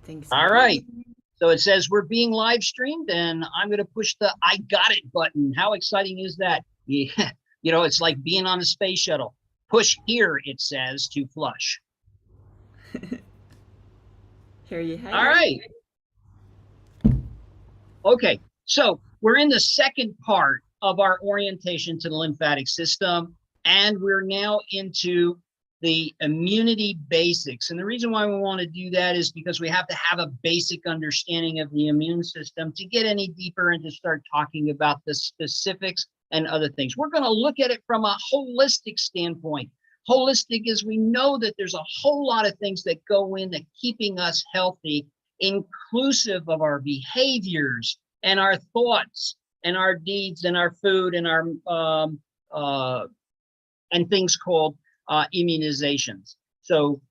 Thanks. All right. So it says we're being live streamed, and I'm going to push the I got it button. How exciting is that? Yeah. You know, it's like being on a space shuttle. Push here, it says, to flush. Here you have it. All right. Okay. So we're in the second part of our orientation to the lymphatic system, and we're now into the immunity basics. And the reason why we want to do that is because we have to have a basic understanding of the immune system to get any deeper and to start talking about the specifics and other things. We're going to look at it from a holistic standpoint. Holistic is we know that there's a whole lot of things that go into keeping us healthy, inclusive of our behaviors and our thoughts and our deeds and our food and our and things called immunizations. So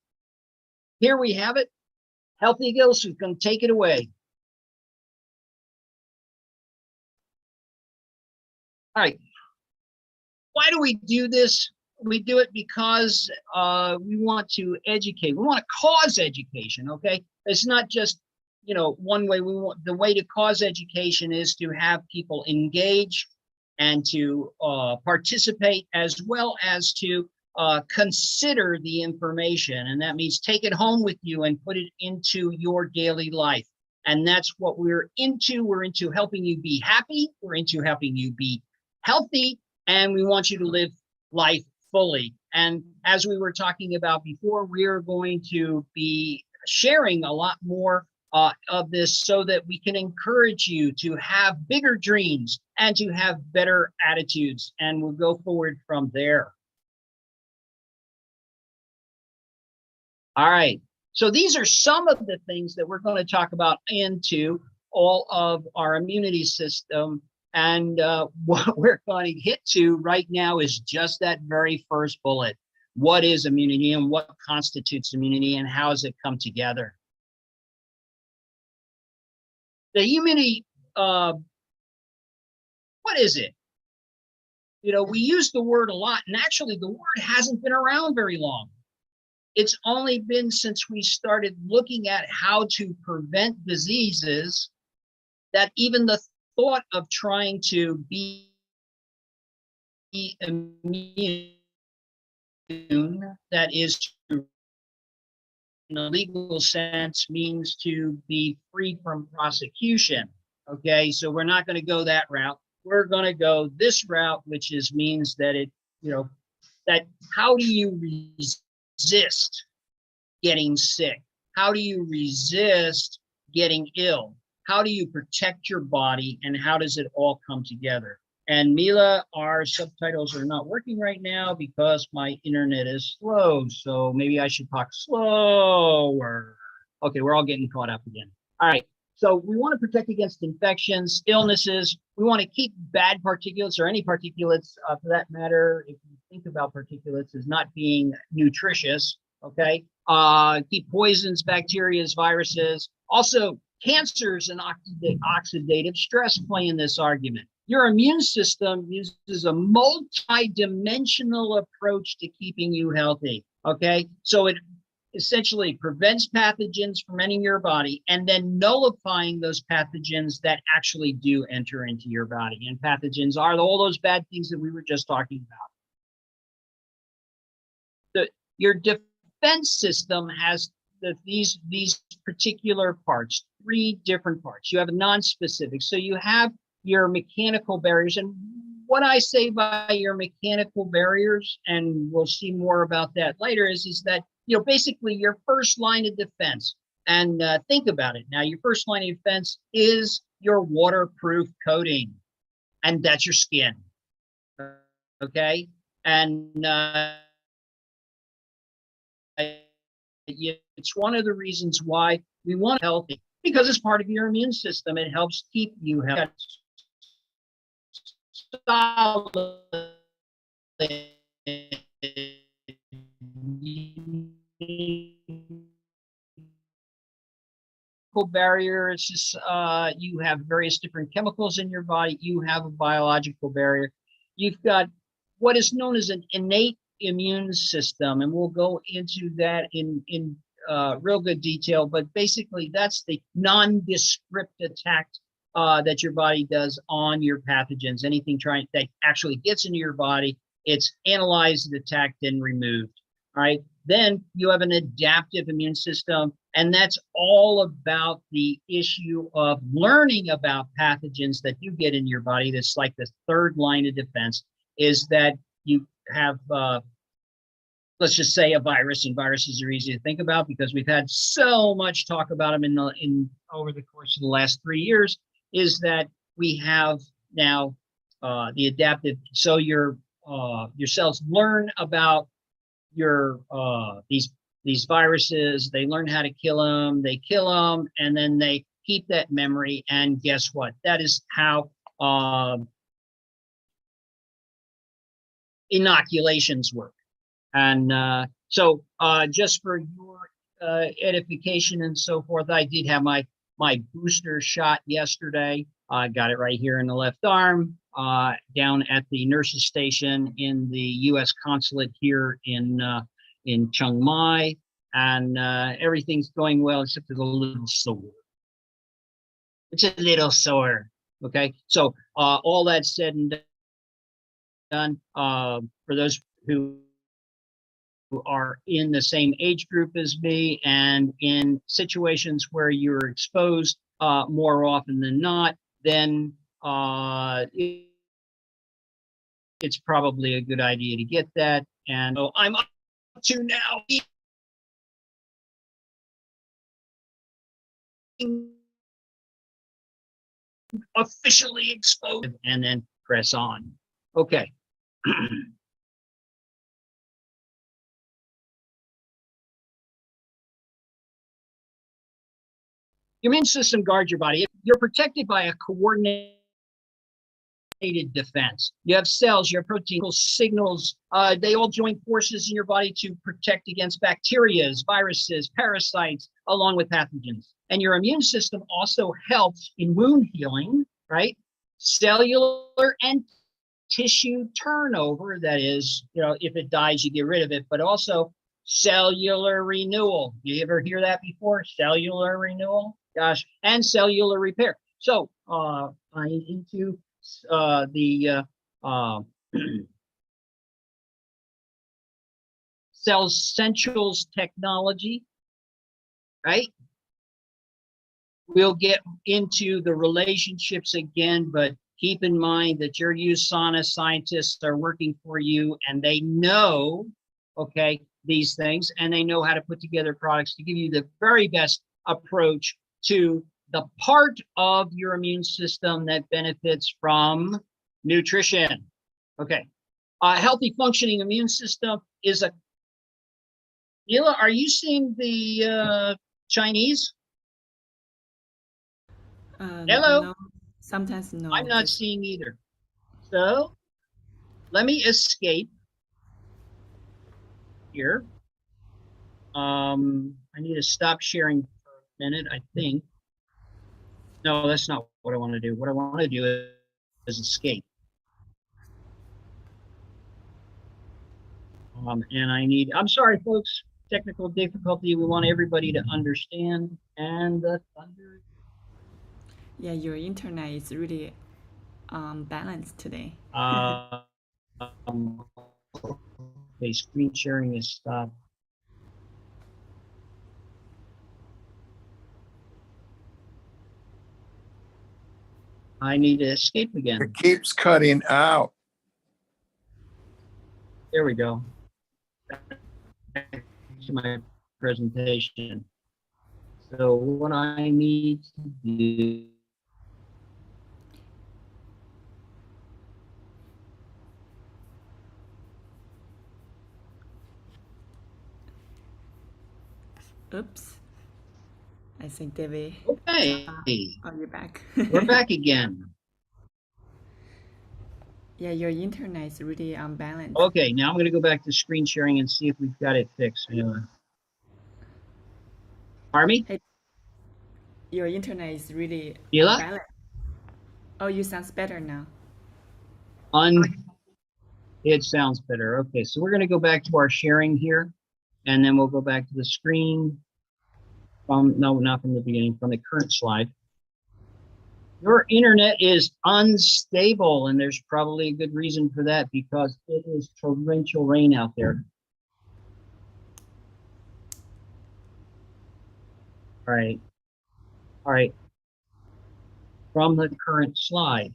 here we have it. HealthEagle is going to take it away. All right. Why do we do this? We do it because we want to educate. We want to cause education, okay? It's not just, you know, one way. We want the way to cause education is to have people engage and to participate, as well as to consider the information. And that means take it home with you and put it into your daily life. And that's what we're into. We're into helping you be happy. We're into helping you be healthy. And we want you to live life fully. And as we were talking about before, we're going to be sharing a lot more of this so that we can encourage you to have bigger dreams and to have better attitudes. And we'll go forward from there. All right. So these are some of the things that we're going to talk about into all of our immunity system. And what we're going to get to right now is just that very first bullet. What is immunity and what constitutes immunity and how does it come together? The immunity, what is it? You know, we use the word a lot, and actually the word hasn't been around very long. It's only been since we started looking at how to prevent diseases that even the thought of trying to be immune, that is to, in a legal sense, means to be free from prosecution. Okay, so we're not going to go that route. We're going to go this route, which is means that it, you know, that how do you resist getting sick? How do you resist getting ill? How do you protect your body, and how does it all come together? And Mila, our subtitles are not working right now because my internet is slow. So maybe I should talk slower. Okay, we're all getting caught up again. All right. So we want to protect against infections, illnesses. We want to keep bad particulates, or any particulates for that matter, if you think about particulates as not being nutritious, okay? Keep poisons, bacteria, viruses. Also, cancers and oxidative stress play in this argument. Your immune system uses a multi-dimensional approach to keeping you healthy, okay? So it essentially prevents pathogens from entering your body and then nullifying those pathogens that actually do enter into your body. And pathogens are all those bad things that we were just talking about. Your defense system has these particular parts, 3 different parts. You have a non-specific. So you have your mechanical barriers. And what I say by your mechanical barriers, and we'll see more about that later, is that, you know, basically your first line of defense. And think about it. Now, your first line of defense is your waterproof coating, and that's your skin. Okay? And it's one of the reasons why we want healthy, because it's part of your immune system. It helps keep you healthy. Barrier, it's just you have various different chemicals in your body. You have a biological barrier. You've got what is known as an innate immune system, and we'll go into that in real good detail, but basically that's the nondescript attack that your body does on your pathogens. Anything that actually gets into your body, it's analyzed, attacked, and removed. All right. Then you have an adaptive immune system, and that's all about the issue of learning about pathogens that you get in your body. That's like the third line of defense, is that you have, let's just say, a virus, and viruses are easy to think about because we've had so much talk about them in over the course of the last 3 years, is that we have now the adaptive. So your cells learn about your these viruses. They learn how to kill them. They kill them, and then they keep that memory. And guess what? That is how inoculations work. And so just for your edification and so forth, I did have my booster shot yesterday. I got it right here in the left arm, down at the nurses station in the U.S. consulate here in Chiang Mai, and everything's going well except it's a little sore. It's a little sore. Okay, so all that said and done, for those who are in the same age group as me and in situations where you're exposed more often than not, then it's probably a good idea to get that. And so I'm up to now being officially exposed, and then press on. Okay. Your immune system guards your body. You're protected by a coordinated defense. You have cells, you have protein signals. They all join forces in your body to protect against bacteria, viruses, parasites, along with pathogens. And your immune system also helps in wound healing, right? Cellular and tissue turnover. That is, if it dies, you get rid of it, but also cellular renewal. You ever hear that before? Cellular renewal? Gosh, and cellular repair. So I'm into the Cell Essentials technology, right? We'll get into the relationships again, but keep in mind that your USANA scientists are working for you, and they know, okay, these things, and they know how to put together products to give you the very best approach to the part of your immune system that benefits from nutrition. Okay, a healthy functioning immune system is a. Hila, are you seeing the Chinese? Hello. No, sometimes no. I'm not seeing either. So let me escape here. I need to stop sharing for a minute, I think. No, that's not what I want to do. What I want to do is escape. And I'm sorry, folks, technical difficulty. We want everybody to understand. And the thunder. Yeah, your internet is really balanced today. Okay, screen sharing is stopped. I need to escape again. It keeps cutting out. There we go. Back to my presentation. So what I need to do. Oops. I think David. Okay. Oh, you're back. We're back again. Yeah, your internet is really unbalanced. Okay, now I'm going to go back to screen sharing and see if we've got it fixed. Army? Hey, your internet is really Hila? unbalanced. Oh, you sounds better now. It sounds better. Okay, so we're going to go back to our sharing here, and then we'll go back to the screen. No, not from the beginning, from the current slide. Your internet is unstable, and there's probably a good reason for that because it is torrential rain out there. All right. All right. From the current slide.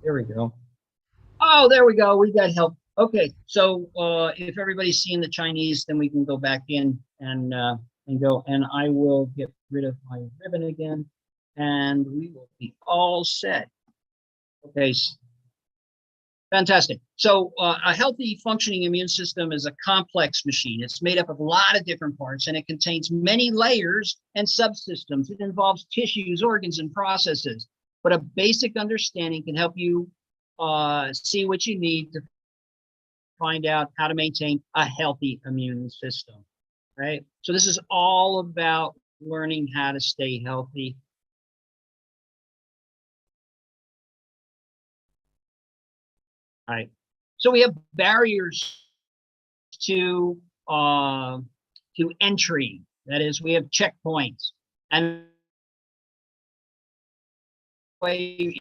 There we go. Oh, there we go. We got help. Okay. So if everybody's seeing the Chinese, then we can go back in and go. And I will get rid of my ribbon again, and we will be all set. Okay. Fantastic. So a healthy functioning immune system is a complex machine. It's made up of a lot of different parts, and it contains many layers and subsystems. It involves tissues, organs, and processes. But a basic understanding can help you see what you need to find out how to maintain a healthy immune system, right? So this is all about learning how to stay healthy. All right. So we have barriers to entry. That is, we have checkpoints, and way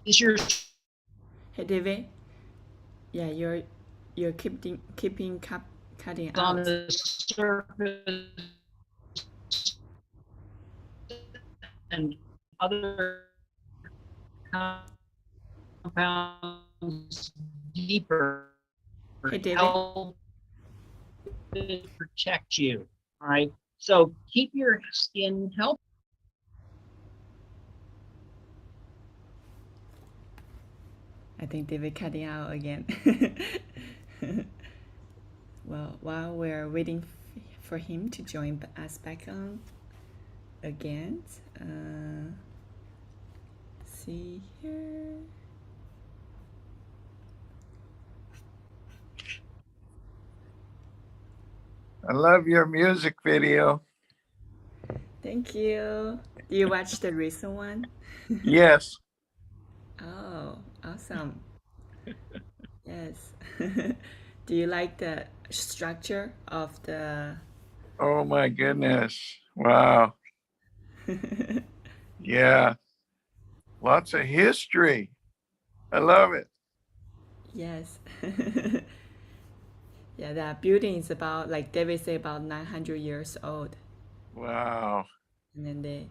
is your Hey, David. Yeah, you're keeping cutting on out. the surface and other compounds deeper Hey, David. help it protect you. All right. So keep your skin healthy. I think David cutting out again. Well, while we're waiting for him to join us back on again, see here. I love your music video. Thank you. Do you watch the recent one? Yes. Oh, awesome. Yes. Do you like the structure of the Oh my goodness. Wow. Yeah. Lots of history. I love it. Yes. Yeah, that building is about, like David said, about 900 years old. Wow. And then they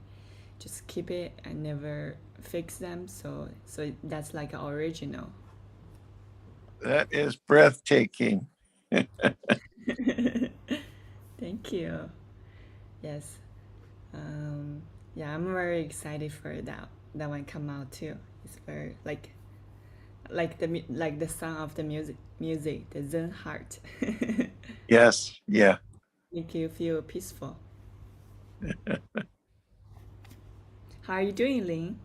just keep it and never fix them. So that's like original. That is breathtaking. Thank you. Yes. Yeah, I'm very excited for that one come out too. It's very like the sound of the music, the Zen heart. Yes. Yeah. Make you feel peaceful. How are you doing, Lynn?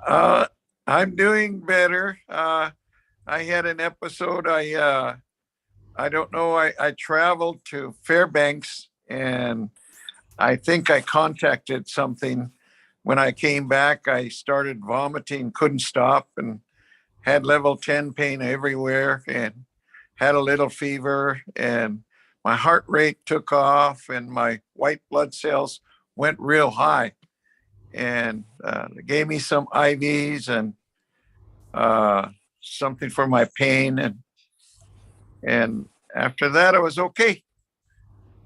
I'm doing better. I had an episode. I don't know. I traveled to Fairbanks, and I think I contacted something. When I came back, I started vomiting, couldn't stop, and had level 10 pain everywhere, and had a little fever, and my heart rate took off, and my white blood cells went real high. And they gave me some IVs and something for my pain, and after that, I was okay.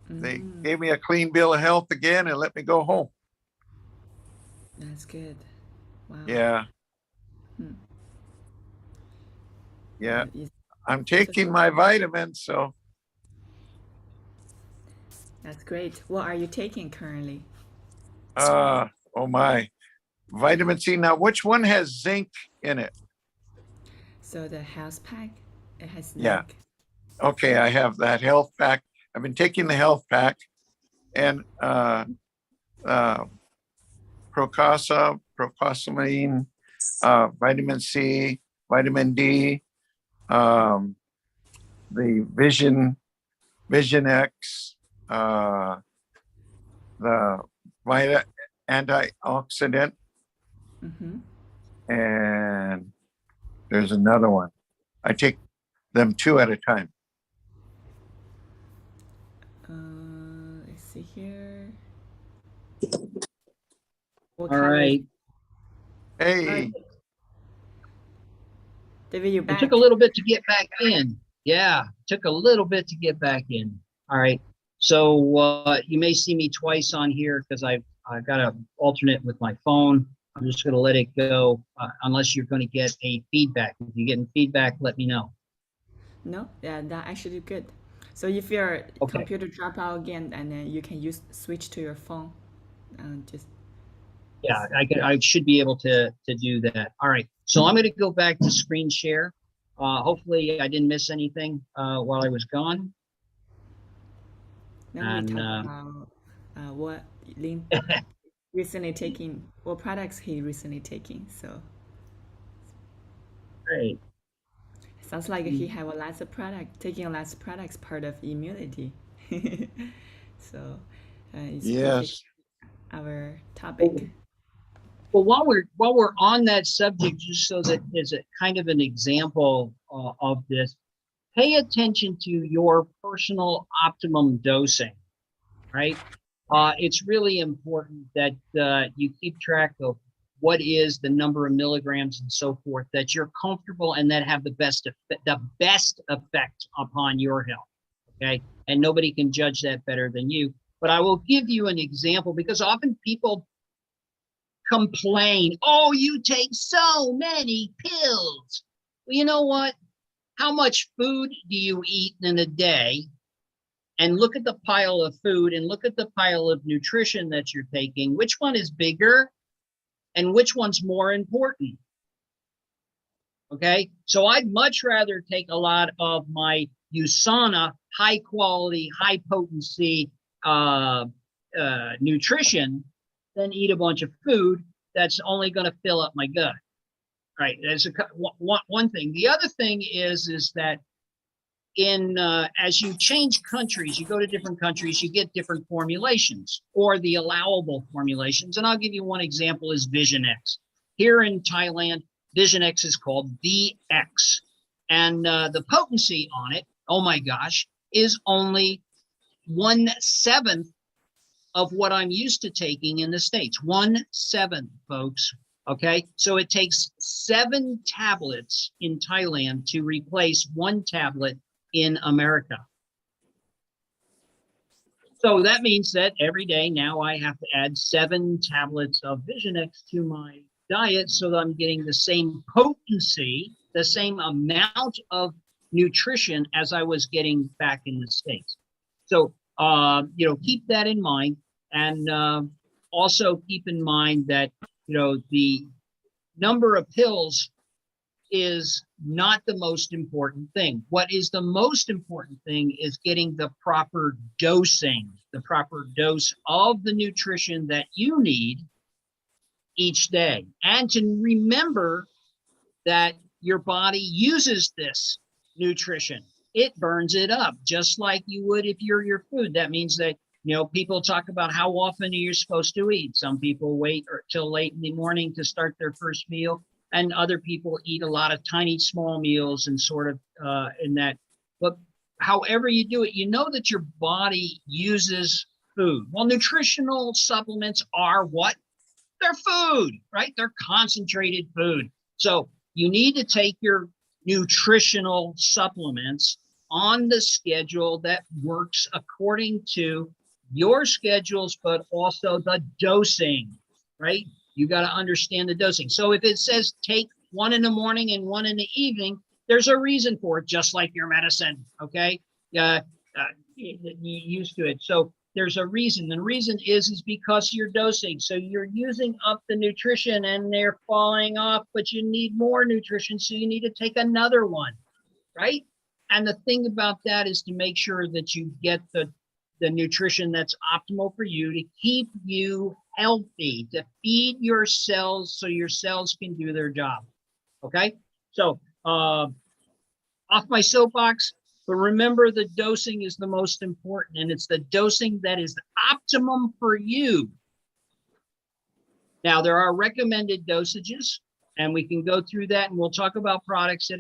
They gave me a clean bill of health again and let me go home. That's good. Wow. Yeah. Hmm. Yeah. It's I'm taking my vitamins, so That's great. What are you taking currently? oh my. Vitamin C. Now, which one has zinc in it? So the health pack, it has Yeah. zinc. Okay, I have that health pack. I've been taking the health pack and procossamine, vitamin C, vitamin D, the Vision X, the Vita antioxidant, Mm-hmm. and there's another one. I take them 2 at a time. Let's see here. All right. Hey, David, you're It back. took a little bit to get back in. Yeah, took a little bit to get back in. All right. So you may see me twice on here because I've got an alternate with my phone. I'm just going to let it go unless you're going to get a feedback. If you're getting feedback, let me know. No, yeah, that actually good. So if your Okay. computer drop out again, and then you can switch to your phone, just Yeah, I should be able to do that. All right. So I'm going to go back to screen share. Hopefully I didn't miss anything while I was gone. then we And talk about what Lynn recently taking, what products he recently taking. So great. sounds like he have a lots of product, taking lots of products part of immunity. So it's perfect yes. our topic. Well, while we're on that subject, just so that as a kind of an example of this, pay attention to your personal optimum dosing, right? It's really important that you keep track of what is the number of milligrams and so forth that you're comfortable and that have the best effect upon your health. Okay, and nobody can judge that better than you. But I will give you an example because often people complain, oh, you take so many pills. Well, you know what? How much food do you eat in a day? And look at the pile of food and look at the pile of nutrition that you're taking. Which one is bigger and which one's more important? Okay, so I'd much rather take a lot of my USANA high quality, high potency nutrition than eat a bunch of food that's only going to fill up my gut. Right, that's one thing. The other thing is that in as you change countries, you go to different countries, you get different formulations or the allowable formulations. And I'll give you one example is Vision X. Here in Thailand, Vision X is called VX. And the potency on it, oh my gosh, is only 1/7 of what I'm used to taking in the States. 1/7, folks. Okay, so it takes 7 tablets in Thailand to replace 1 tablet in America. So that means that every day now I have to add 7 tablets of Vision X to my diet so that I'm getting the same potency, the same amount of nutrition as I was getting back in the States. So, keep that in mind. And also keep in mind that, the number of pills is not the most important thing. What is the most important thing is getting the proper dosing, the proper dose of the nutrition that you need each day. And to remember that your body uses this nutrition. It burns it up just like you would if you're your food. That means that, people talk about how often you're supposed to eat. Some people wait till late in the morning to start their first meal. And other people eat a lot of tiny, small meals and sort of in that. But however you do it, you know that your body uses food. Well, nutritional supplements are what? They're food, right? They're concentrated food. So you need to take your nutritional supplements on the schedule that works according to your schedules, but also the dosing, right? You got to understand the dosing. So if it says take 1 in the morning and 1 in the evening, there's a reason for it, just like your medicine, okay? You're used to it. So there's a reason. The reason is because you're dosing. So you're using up the nutrition and they're falling off, but you need more nutrition. So you need to take another one, right? And the thing about that is to make sure that you get the nutrition that's optimal for you to keep you healthy, to feed your cells so your cells can do their job. Okay, so off my soapbox, but remember the dosing is the most important, and it's the dosing that is optimum for you. Now, there are recommended dosages, And we can go through that, and we'll talk about products that,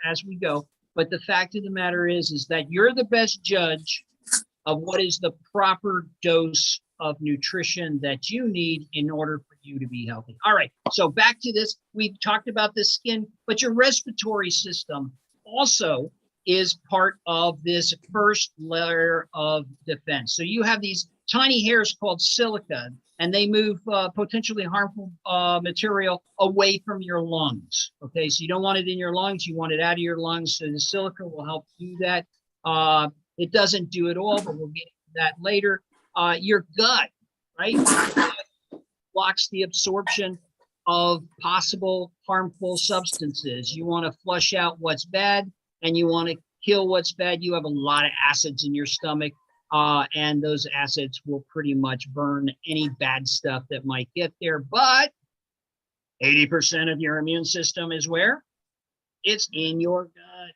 as we go. But the fact of the matter is that you're the best judge of what is the proper dose of nutrition that you need in order for you to be healthy. All right, so back to this. We've talked about the skin, but your respiratory system also is part of this first layer of defense. So you have these tiny hairs called silica, and they move potentially harmful material away from your lungs. Okay, so you don't want it in your lungs, you want it out of your lungs. So the silica will help do that. It doesn't do it all, but we'll get into that later. Your gut, right, blocks the absorption of possible harmful substances. You want to flush out what's bad, and you want to kill what's bad. You have a lot of acids in your stomach, and those acids will pretty much burn any bad stuff that might get there. But 80% of your immune system is where? It's in your gut,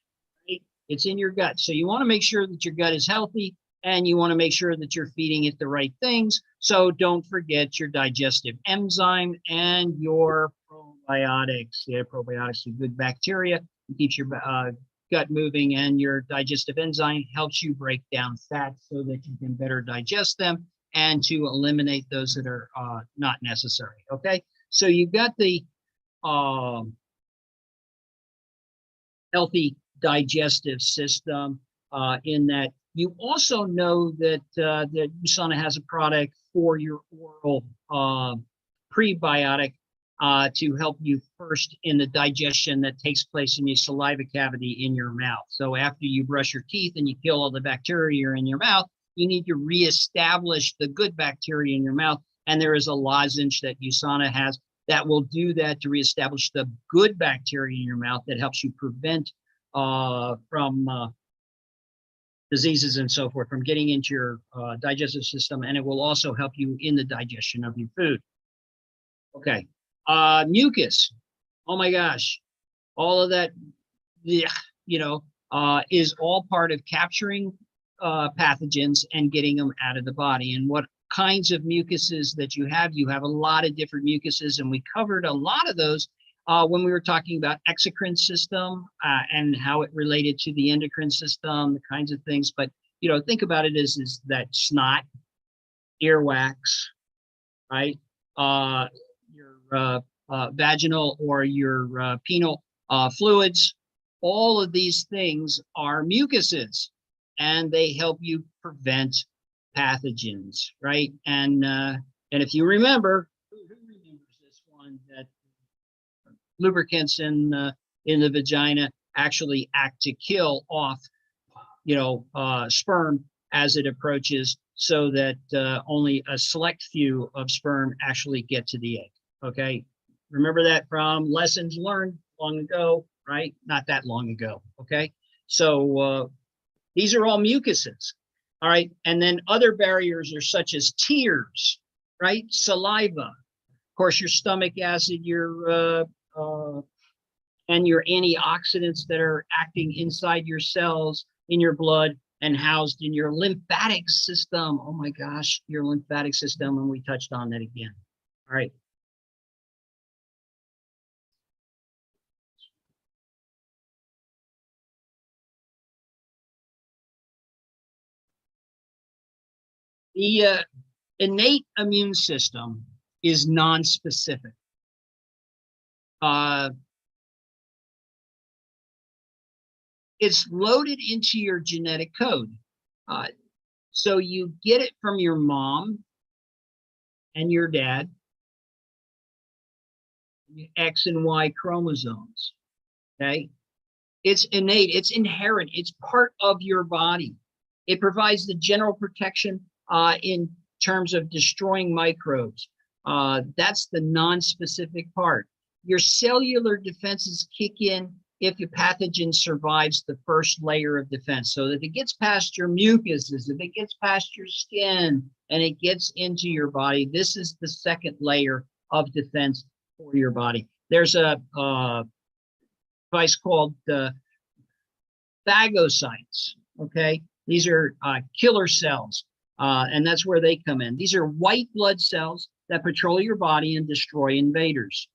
right? It's in your gut. So you want to make sure that your gut is healthy, and you want to make sure that you're feeding it the right things. So don't forget your digestive enzyme and your probiotics. Yeah, probiotics are good bacteria. It keeps your gut moving, and your digestive enzyme helps you break down fats so that you can better digest them and to eliminate those that are not necessary. Okay, so you've got the healthy digestive system in that. You also know that that USANA has a product for your oral prebiotic to help you first in the digestion that takes place in your saliva cavity in your mouth. So after you brush your teeth and you kill all the bacteria in your mouth, you need to reestablish the good bacteria in your mouth. And there is a lozenge that USANA has that will do that to reestablish the good bacteria in your mouth that helps you prevent from diseases and so forth from getting into your digestive system, and it will also help you in the digestion of your food. Okay, mucus. Oh my gosh, all of that, is all part of capturing pathogens and getting them out of the body. And what kinds of mucuses that you have a lot of different mucuses, and we covered a lot of those when we were talking about exocrine system and how it related to the endocrine system, the kinds of things. But, think about it as that snot, earwax, right? Your vaginal or your penile fluids, all of these things are mucuses, and they help you prevent pathogens, right? And if you remember, who remembers this one, that lubricants in the vagina actually act to kill off, sperm as it approaches, so that only a select few of sperm actually get to the egg. Okay, remember that from lessons learned long ago, right? Not that long ago. Okay, so these are all mucuses. All right, and then other barriers are such as tears, right? Saliva, of course, your stomach acid, your and your antioxidants that are acting inside your cells, in your blood, and housed in your lymphatic system. Oh my gosh, your lymphatic system, and we touched on that again. All right. The innate immune system is non-specific. It's loaded into your genetic code. So you get it from your mom and your dad, X and Y chromosomes, okay? It's innate, it's inherent, it's part of your body. It provides the general protection in terms of destroying microbes. That's the non-specific part. Your cellular defenses kick in if your pathogen survives the first layer of defense. So if it gets past your mucuses, if it gets past your skin, and it gets into your body, this is the second layer of defense for your body. There's a device called phagocytes, okay? These are killer cells, and that's where they come in. These are white blood cells that patrol your body and destroy invaders.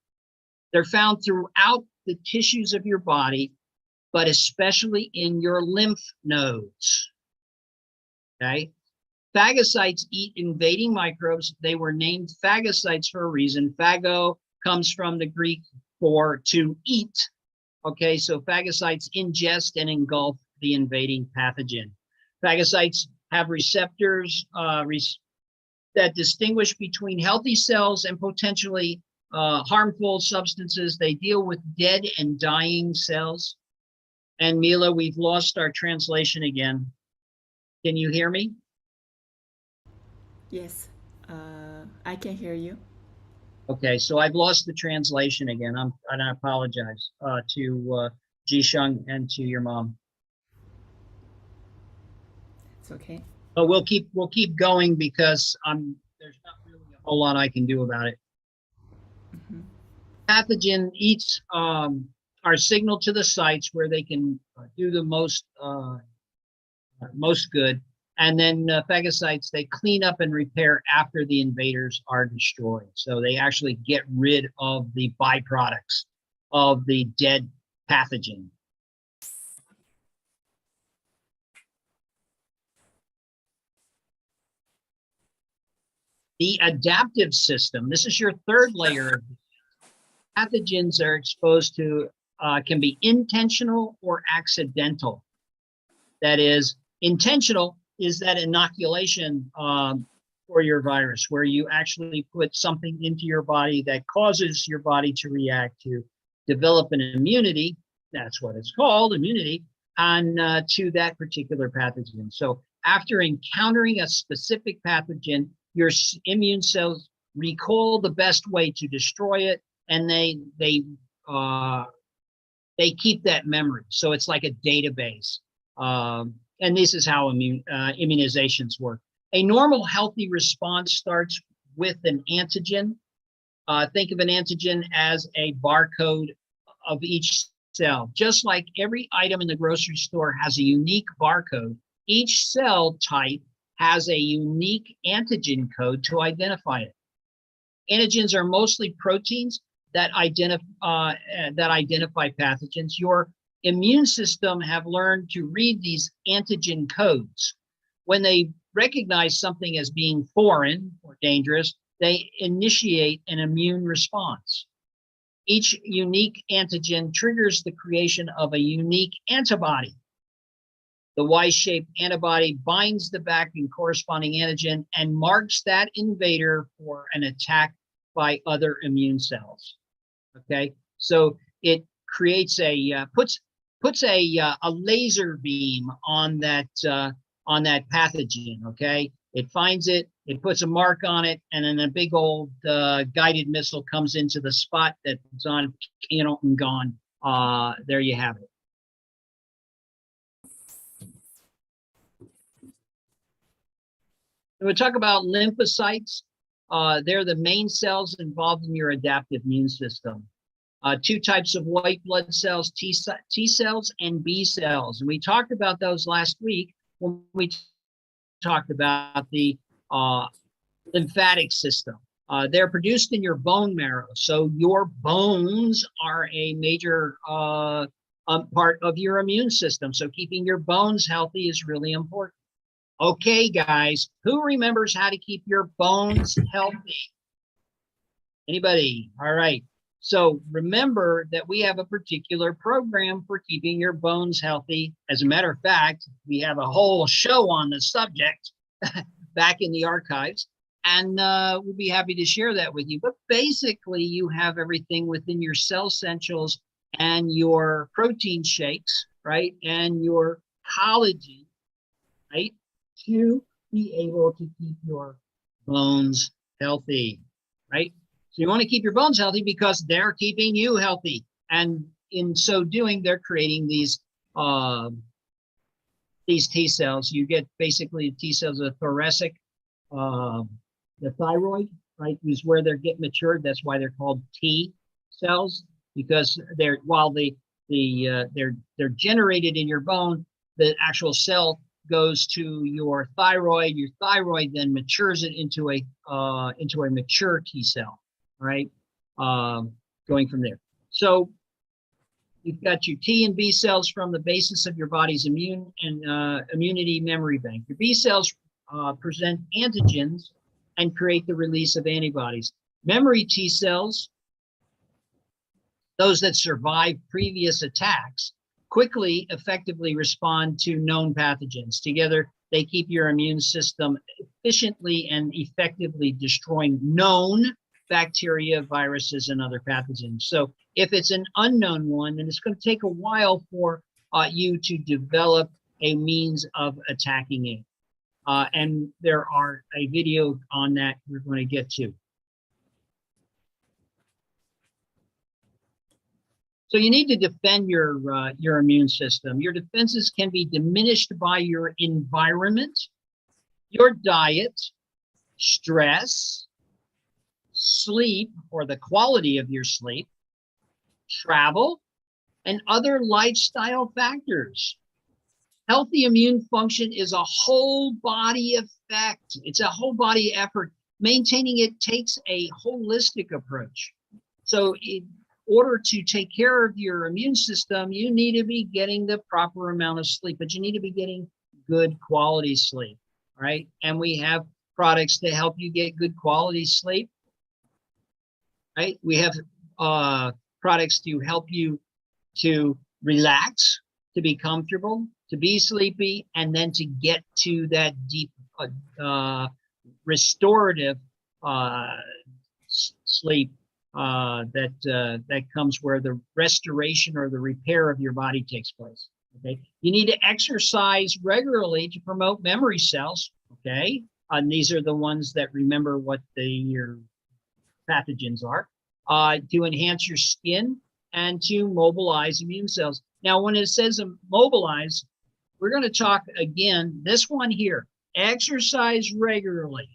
They're found throughout the tissues of your body, but especially in your lymph nodes. Okay? Phagocytes eat invading microbes. They were named phagocytes for a reason. Phago comes from the Greek for to eat. Okay, so phagocytes ingest and engulf the invading pathogen. Phagocytes have receptors that distinguish between healthy cells and potentially harmful substances. They deal with dead and dying cells. And Mila, we've lost our translation again. Can you hear me? Yes, I can hear you. Okay, so I've lost the translation again. I apologize to Jishung and to your mom. It's okay. But we'll keep going because there's not really a whole lot I can do about it. Mm-hmm. Pathogen eats are signaled to the sites where they can do the most good, and then phagocytes, they clean up and repair after the invaders are destroyed. So they actually get rid of the byproducts of the dead pathogen. The adaptive system, this is your third layer. Pathogens are exposed to, can be intentional or accidental. That is, intentional is that inoculation for your virus, where you actually put something into your body that causes your body to react, to develop an immunity. That's what it's called, immunity, on to that particular pathogen. So after encountering a specific pathogen, your immune cells recall the best way to destroy it, and they keep that memory. So it's like a database. And this is how immunizations work. A normal healthy response starts with an antigen. Think of an antigen as a barcode of each cell. Just like every item in the grocery store has a unique barcode, each cell type has a unique antigen code to identify it. Antigens are mostly proteins that identify pathogens. Your immune system have learned to read these antigen codes. When they recognize something as being foreign or dangerous, they initiate an immune response. Each unique antigen triggers the creation of a unique antibody. The Y-shaped antibody binds the back and corresponding antigen and marks that invader for an attack by other immune cells. Okay, so it creates puts a laser beam on that pathogen. Okay, it finds it, it puts a mark on it, and then a big old guided missile comes into the spot that's on, and gone. There you have it. We'll talk about lymphocytes. They're the main cells involved in your adaptive immune system. Two types of white blood cells, T cells and B cells. And we talked about those last week when we talked about the lymphatic system. They're produced in your bone marrow. So your bones are a major part of your immune system. So keeping your bones healthy is really important. Okay, guys, who remembers how to keep your bones healthy? Anybody? All right. So remember that we have a particular program for keeping your bones healthy. As a matter of fact, we have a whole show on the subject back in the archives, and we'll be happy to share that with you. But basically, you have everything within your cell essentials and your protein shakes, right? And your collagen, right? To be able to keep your bones healthy, right? So you want to keep your bones healthy because they're keeping you healthy. And in so doing, they're creating these T cells. You get basically T cells of thoracic, the thyroid, right, is where they're getting matured. That's why they're called T cells, because they're generated in your bone, the actual cell goes to your thyroid. Your thyroid then matures it into a mature T cell, right? Going from there. So you've got your T and B cells from the basis of your body's immune and immunity memory bank. Your B cells present antigens and create the release of antibodies. Memory T cells, those that survive previous attacks, quickly, effectively respond to known pathogens. Together, they keep your immune system efficiently and effectively destroying known bacteria, viruses, and other pathogens. So if it's an unknown one, then it's going to take a while for you to develop a means of attacking it. And there are a video on that we're going to get to. So you need to defend your immune system. Your defenses can be diminished by your environment, your diet, stress, sleep or the quality of your sleep, travel, and other lifestyle factors. Healthy immune function is a whole body effect. It's a whole body effort. Maintaining it takes a holistic approach. So in order to take care of your immune system, you need to be getting the proper amount of sleep, but you need to be getting good quality sleep, right? And we have products to help you get good quality sleep, right? We have products to help you to relax, to be comfortable, to be sleepy, and then to get to that deep restorative sleep that comes where the restoration or the repair of your body takes place. Okay, you need to exercise regularly to promote memory cells. Okay, and these are the ones that remember what your pathogens are. To enhance your skin and to mobilize immune cells. Now, when it says mobilize, we're going to talk again. This one here, exercise regularly.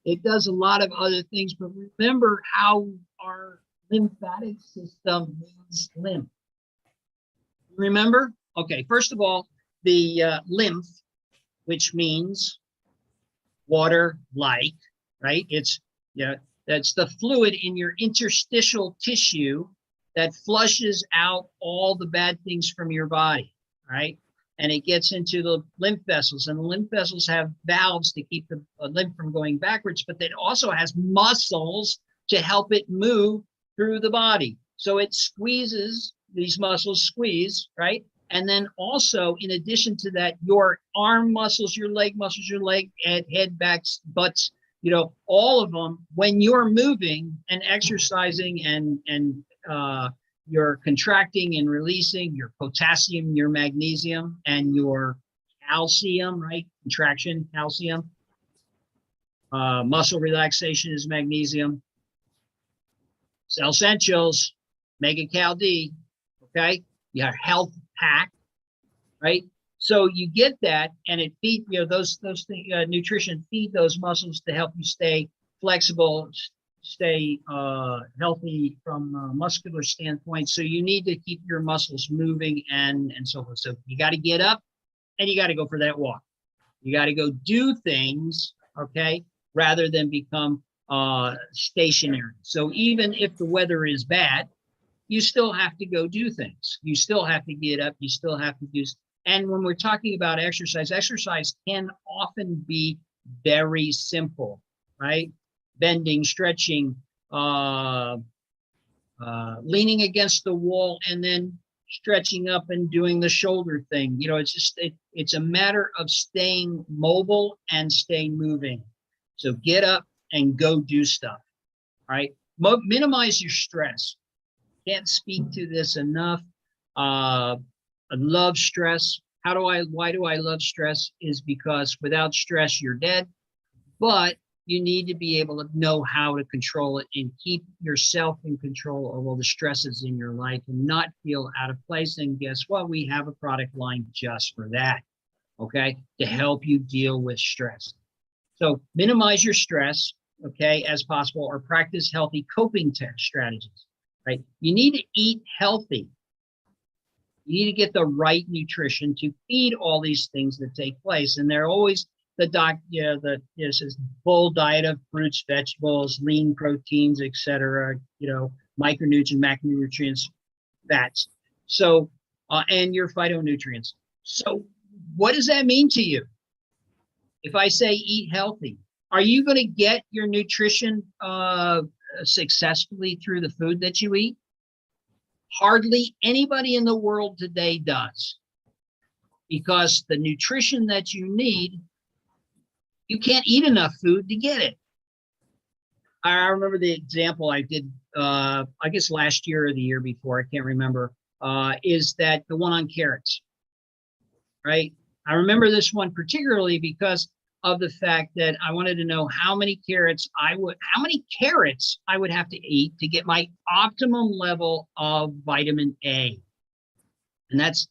It does a lot of other things, but remember how our lymphatic system moves lymph. Remember? Okay, first of all, the lymph, which means water-like, right? That's the fluid in your interstitial tissue that flushes out all the bad things from your body, right? And it gets into the lymph vessels, and the lymph vessels have valves to keep the lymph from going backwards, but it also has muscles to help it move through the body. So it squeezes, these muscles squeeze, right? And then also, in addition to that, your arm muscles, your leg muscles, your leg, head, backs, butts, all of them, when you're moving and exercising and you're contracting and releasing your potassium, your magnesium, and your calcium, right? Contraction, calcium. Muscle relaxation is magnesium. Cell essentials, Mega Cal D, okay? You have health pack, right? So you get that, and it feeds, those nutrition feed those muscles to help you stay flexible, stay healthy from a muscular standpoint. So you need to keep your muscles moving and so forth. So you got to get up and you got to go for that walk. You got to go do things, okay, rather than become stationary. So even if the weather is bad, you still have to go do things. You still have to get up. You still have to do. And when we're talking about exercise, exercise can often be very simple, right? Bending, stretching, leaning against the wall, and then stretching up and doing the shoulder thing. It's a matter of staying mobile and staying moving. So get up and go do stuff, right? Minimize your stress. Can't speak to this enough. I love stress. Why do I love stress? Is because without stress, you're dead. But you need to be able to know how to control it and keep yourself in control of all the stresses in your life and not feel out of place. And guess what? We have a product line just for that, okay, to help you deal with stress. So minimize your stress, okay, as possible, or practice healthy coping strategies, right? You need to eat healthy. You need to get the right nutrition to feed all these things that take place. And they're always says full diet of fruits, vegetables, lean proteins, etc. micronutrients, macronutrients, fats. So, and your phytonutrients. So what does that mean to you? If I say eat healthy, are you going to get your nutrition successfully through the food that you eat? Hardly anybody in the world today does, because the nutrition that you need, you can't eat enough food to get it. I remember the example I did, I guess last year or the year before, I can't remember, is that the one on carrots, right? I remember this one particularly because of the fact that I wanted to know how many carrots I would have to eat to get my optimum level of vitamin A. And that's,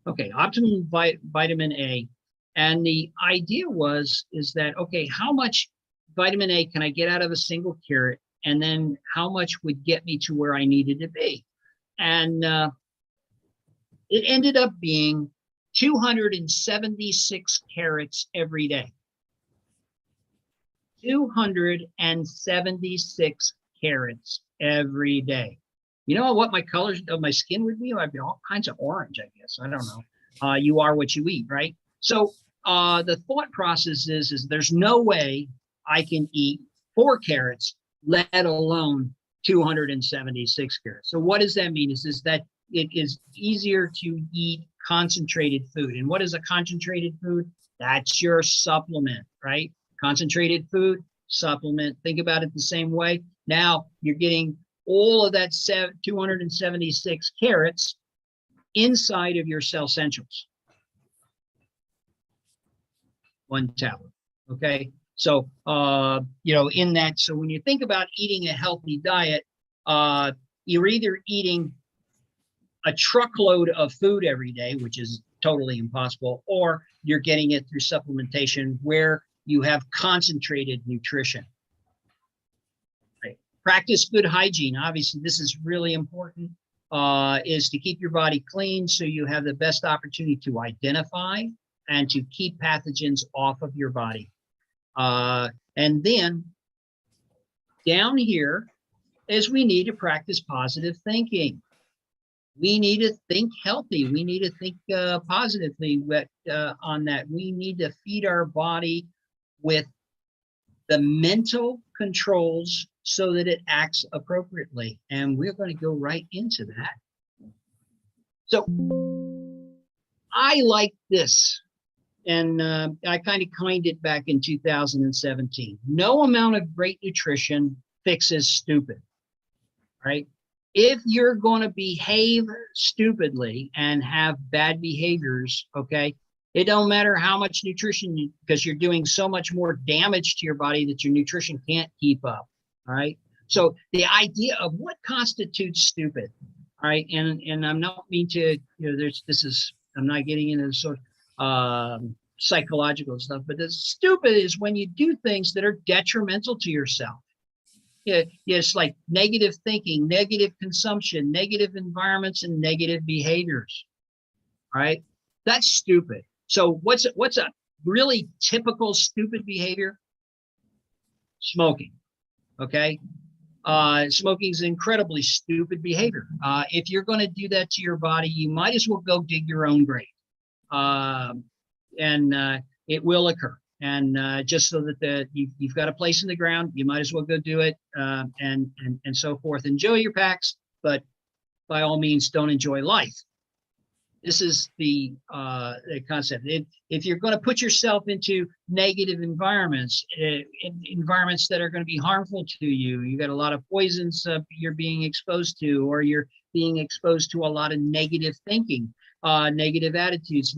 okay, optimum vitamin A. And the idea is that, okay, how much vitamin A can I get out of a single carrot? And then how much would get me to where I needed to be? And it ended up being 276 carrots every day. 276 carrots every day. You know what my colors of my skin would be? I'd be all kinds of orange, I guess. I don't know. You are what you eat, right? So the thought process is there's no way I can eat 4 carrots, let alone 276 carrots. So what does that mean? Is that it is easier to eat concentrated food. And what is a concentrated food? That's your supplement, right? Concentrated food, supplement. Think about it the same way. Now you're getting all of that 276 carrots inside of your cell essentials. 1 tablet. Okay. So, in that, so when you think about eating a healthy diet, you're either eating a truckload of food every day, which is totally impossible, or you're getting it through supplementation where you have concentrated nutrition. Right. Practice good hygiene. Obviously, this is really important, is to keep your body clean so you have the best opportunity to identify and to keep pathogens off of your body. And then down here is we need to practice positive thinking. We need to think healthy. We need to think positively on that. We need to feed our body with the mental controls so that it acts appropriately. And we're going to go right into that. So I like this. And I kind of coined it back in 2017. No amount of great nutrition fixes stupid, right? If you're going to behave stupidly and have bad behaviors, okay, it don't matter how much nutrition, because you're doing so much more damage to your body that your nutrition can't keep up, all right? So the idea of what constitutes stupid, all right, and I'm not mean to, I'm not getting into the sort of psychological stuff, but the stupid is when you do things that are detrimental to yourself. Yeah, it's like negative thinking, negative consumption, negative environments, and negative behaviors. All right, that's stupid. So what's a really typical stupid behavior? Smoking. Okay, smoking is incredibly stupid behavior. If you're going to do that to your body, you might as well go dig your own grave, and it will occur. And just so that you've got a place in the ground, you might as well go do it, and so forth. Enjoy your packs, but by all means, don't enjoy life. This is the concept. If you're going to put yourself into negative environments, environments that are going to be harmful to you, you got a lot of poisons you're being exposed to, or you're being exposed to a lot of negative thinking. Negative attitudes,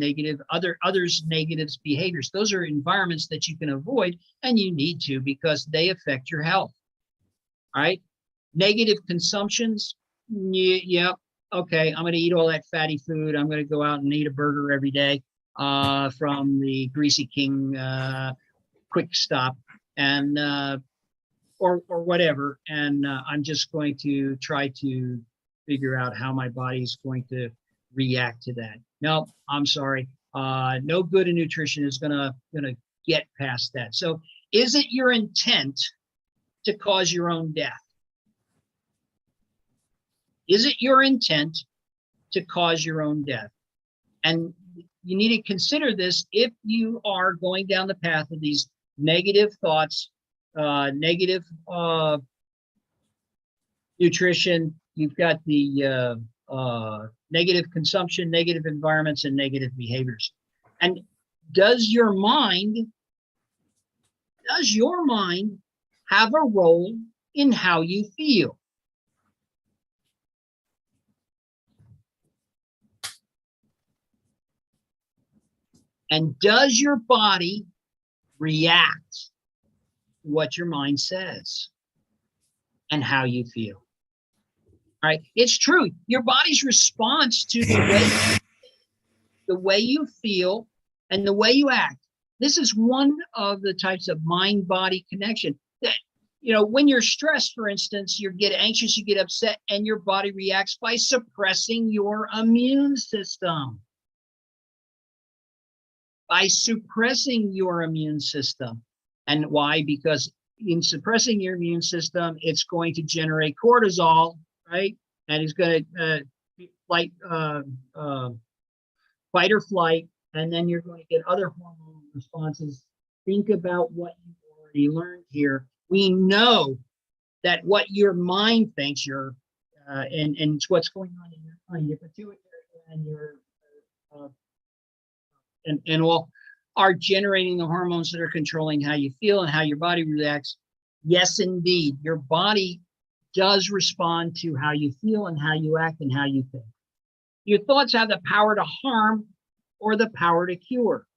others' negative behaviors. Those are environments that you can avoid, and you need to, because they affect your health. All right. Negative consumptions. Yeah. Okay. I'm going to eat all that fatty food. I'm going to go out and eat a burger every day from the Greasy King Quick Stop, and or whatever. And I'm just going to try to figure out how my body's going to react to that. No, I'm sorry. No good in nutrition is gonna get past that. So is it your intent to cause your own death? Is it your intent to cause your own death? And you need to consider this if you are going down the path of these negative thoughts, negative nutrition. You've got the negative consumption, negative environments, and negative behaviors. And does your mind have a role in how you feel? And does your body react to what your mind says and how you feel? All right, it's true. Your body's response to the way you feel and the way you act. This is one of the types of mind-body connection that, you know, when you're stressed, for instance, you get anxious, you get upset, and your body reacts by suppressing your immune system. By suppressing your immune system. And why? Because in suppressing your immune system, it's going to generate cortisol, right? And it's going to fight or flight, and then you're going to get other hormone responses. Think about what you've already learned here. We know that what your mind thinks, and it's what's going on in your mind, your pituitary and your and all are generating the hormones that are controlling how you feel and how your body reacts. Yes, indeed, your body does respond to how you feel and how you act and how you think. Your thoughts have the power to harm or the power to cure.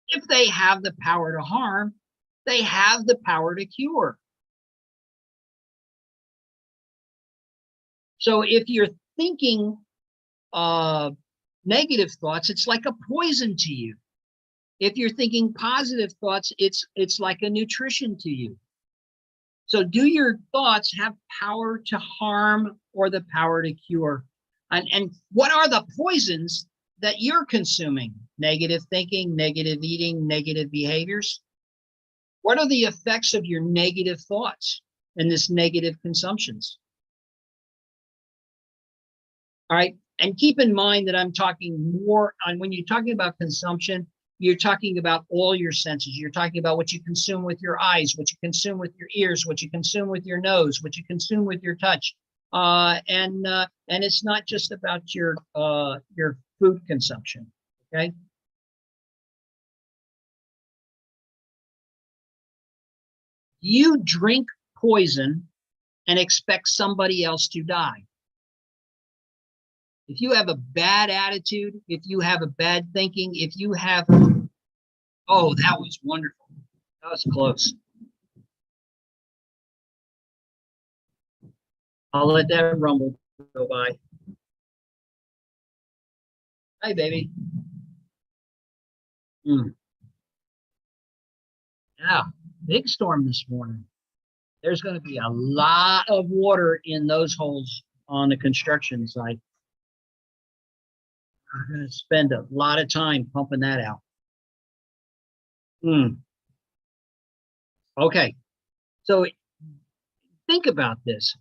If they have the power to harm, they have the power to cure. So if you're thinking negative thoughts, it's like a poison to you. If you're thinking positive thoughts, it's like a nutrition to you. So do your thoughts have power to harm or the power to cure? And what are the poisons that you're consuming? Negative thinking, negative eating, negative behaviors. What are the effects of your negative thoughts and this negative consumptions? All right. And keep in mind that I'm talking more on when you're talking about consumption, you're talking about all your senses. You're talking about what you consume with your eyes, what you consume with your ears, what you consume with your nose, what you consume with your touch. And it's not just about your food consumption. Okay. You drink poison and expect somebody else to die. If you have a bad attitude, if you have a bad thinking, if you have, oh, that was wonderful. That was close. I'll let that rumble go by. Hi, baby. Yeah, big storm this morning. There's going to be a lot of water in those holes on the construction site. We're going to spend a lot of time pumping that out. Okay, so think about this.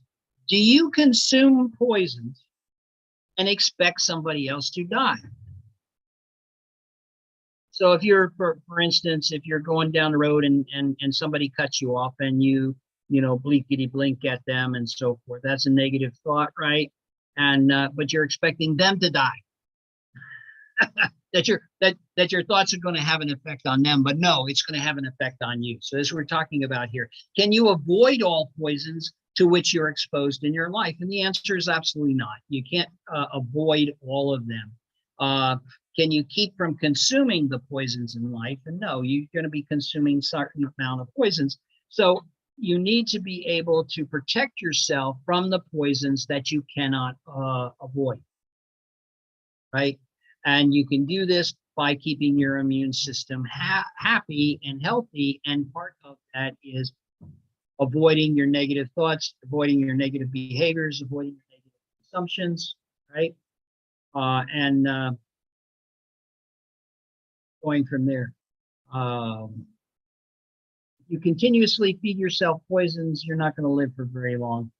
Do you consume poisons and expect somebody else to die? So if you're, for instance, if you're going down the road and somebody cuts you off and you blinkety blink at them and so forth, that's a negative thought, right? And but you're expecting them to die. that your thoughts are going to have an effect on them, but no, it's going to have an effect on you. So this is what we're talking about here. Can you avoid all poisons to which you're exposed in your life? And the answer is absolutely not. You can't avoid all of them. Can you keep from consuming the poisons in life? And no, you're going to be consuming a certain amount of poisons. So you need to be able to protect yourself from the poisons that you cannot avoid, right? And you can do this by keeping your immune system happy and healthy. And part of that is avoiding your negative thoughts, avoiding your negative behaviors, avoiding your negative assumptions, right? And going from there. You continuously feed yourself poisons, you're not going to live for very long.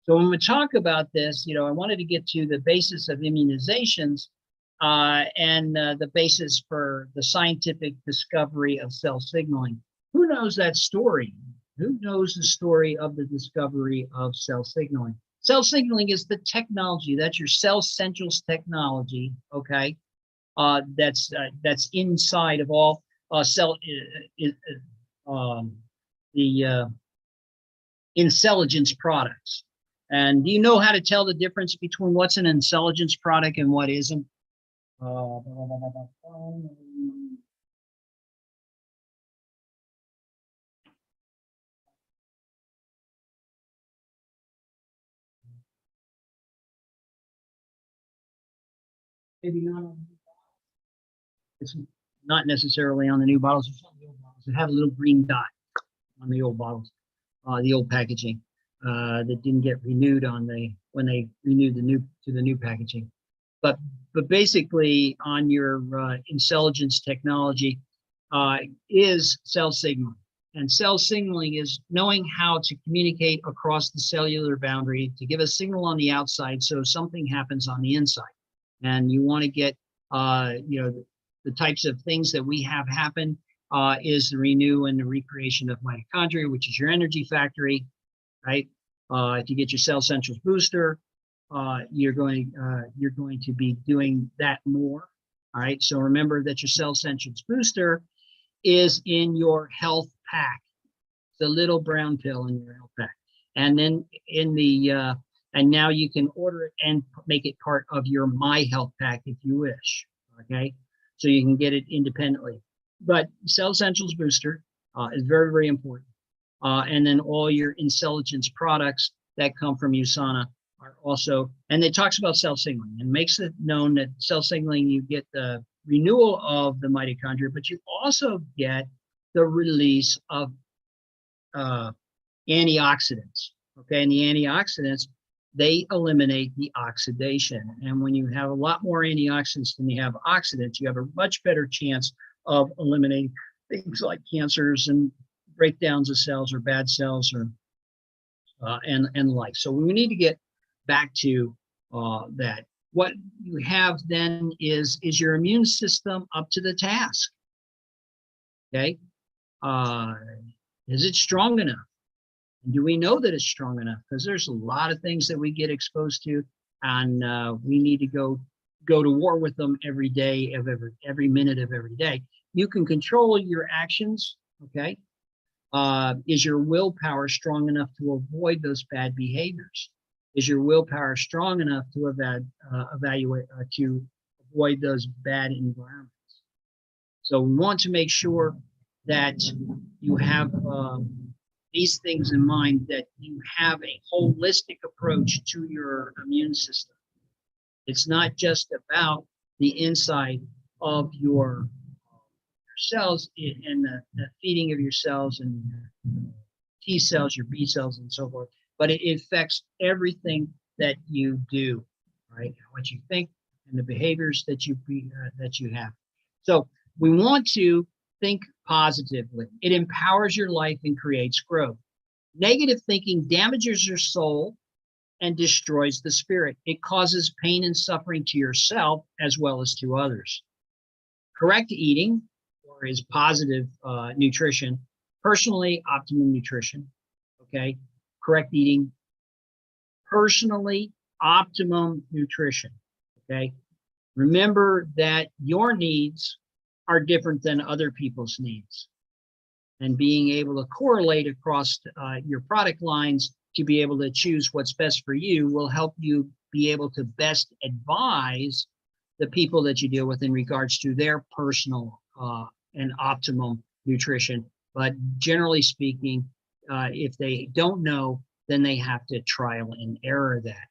So when we talk about this, I wanted to get to the basis of immunizations and the basis for the scientific discovery of cell signaling. Who knows that story? Who knows the story of the discovery of cell signaling? Cell signaling is the technology, that's your cell centrals technology, okay? That's inside of all the Intelligence products. And do you know how to tell the difference between what's an intelligence product and what isn't? Maybe not. It's not necessarily on the new bottles. It's on the old bottles. It had a little green dot on the old bottles, the old packaging that didn't get renewed when they renewed the new packaging. But basically, on your intelligence technology is cell signaling, and cell signaling is knowing how to communicate across the cellular boundary to give a signal on the outside, so something happens on the inside. And you want to get the types of things that we have happen is the renew and the recreation of mitochondria, which is your energy factory, right? If you get your cell centrals booster, you're going to be doing that more. All right. So remember that your cell centrals booster is in your health pack, the little brown pill in your health pack, and then in the and now you can order it and make it part of your My Health Pack if you wish. Okay, so you can get it independently. But Cell Centrals Booster is very, very important. And then all your intelligence products that come from USANA are also, and it talks about cell signaling and makes it known that cell signaling, you get the renewal of the mitochondria, but you also get the release of antioxidants. Okay, and the antioxidants, they eliminate the oxidation. And when you have a lot more antioxidants than you have oxidants, you have a much better chance of eliminating things like cancers and breakdowns of cells or bad cells or and the like. So we need to get back to that. What you have then is your immune system up to the task? Okay, is it strong enough? Do we know that it's strong enough? Because there's a lot of things that we get exposed to, and we need to go to war with them every day of every minute of every day. You can control your actions. Okay, is your willpower strong enough to avoid those bad behaviors? Is your willpower strong enough to evaluate to avoid those bad environments? So we want to make sure that you have these things in mind, that you have a holistic approach to your immune system. It's not just about the inside of your cells and the feeding of your cells and your T cells, your B cells, and so forth, but it affects everything that you do, right? What you think and the behaviors that you have. So we want to think positively. It empowers your life and creates growth. Negative thinking damages your soul and destroys the spirit. It causes pain and suffering to yourself as well as to others. Correct eating, or is positive nutrition, personally optimum nutrition, okay? Correct eating, personally optimum nutrition, okay? Remember that your needs are different than other people's needs. And being able to correlate across your product lines to be able to choose what's best for you will help you be able to best advise the people that you deal with in regards to their personal and optimum nutrition. But generally speaking, if they don't know, then they have to trial and error that.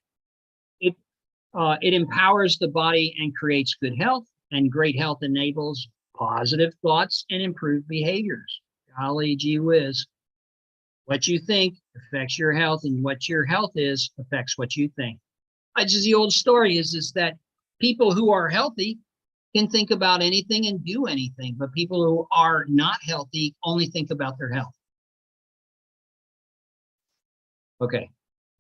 It empowers the body and creates good health, and great health enables positive thoughts and improved behaviors. Golly gee whiz. What you think affects your health, and what your health is affects what you think. Just the old story is that people who are healthy can think about anything and do anything, but people who are not healthy only think about their health. Okay,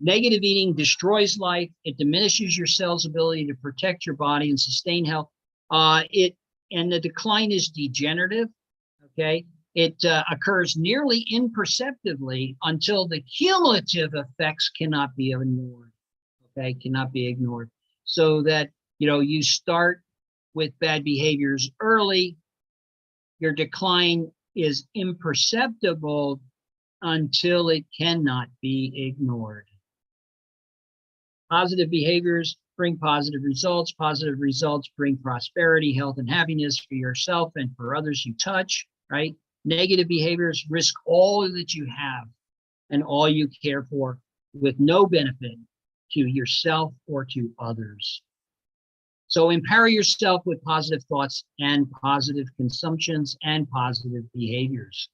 Negative eating destroys life. It diminishes your cell's ability to protect your body and sustain health. And the decline is degenerative. Okay, it occurs nearly imperceptibly until the cumulative effects cannot be ignored. Okay, cannot be ignored. So that you start with bad behaviors early. Your decline is imperceptible until it cannot be ignored. Positive behaviors bring positive results. Positive results bring prosperity, health, and happiness for yourself and for others you touch, right? Negative behaviors risk all that you have and all you care for with no benefit to yourself or to others. So empower yourself with positive thoughts and positive consumptions and positive behaviors.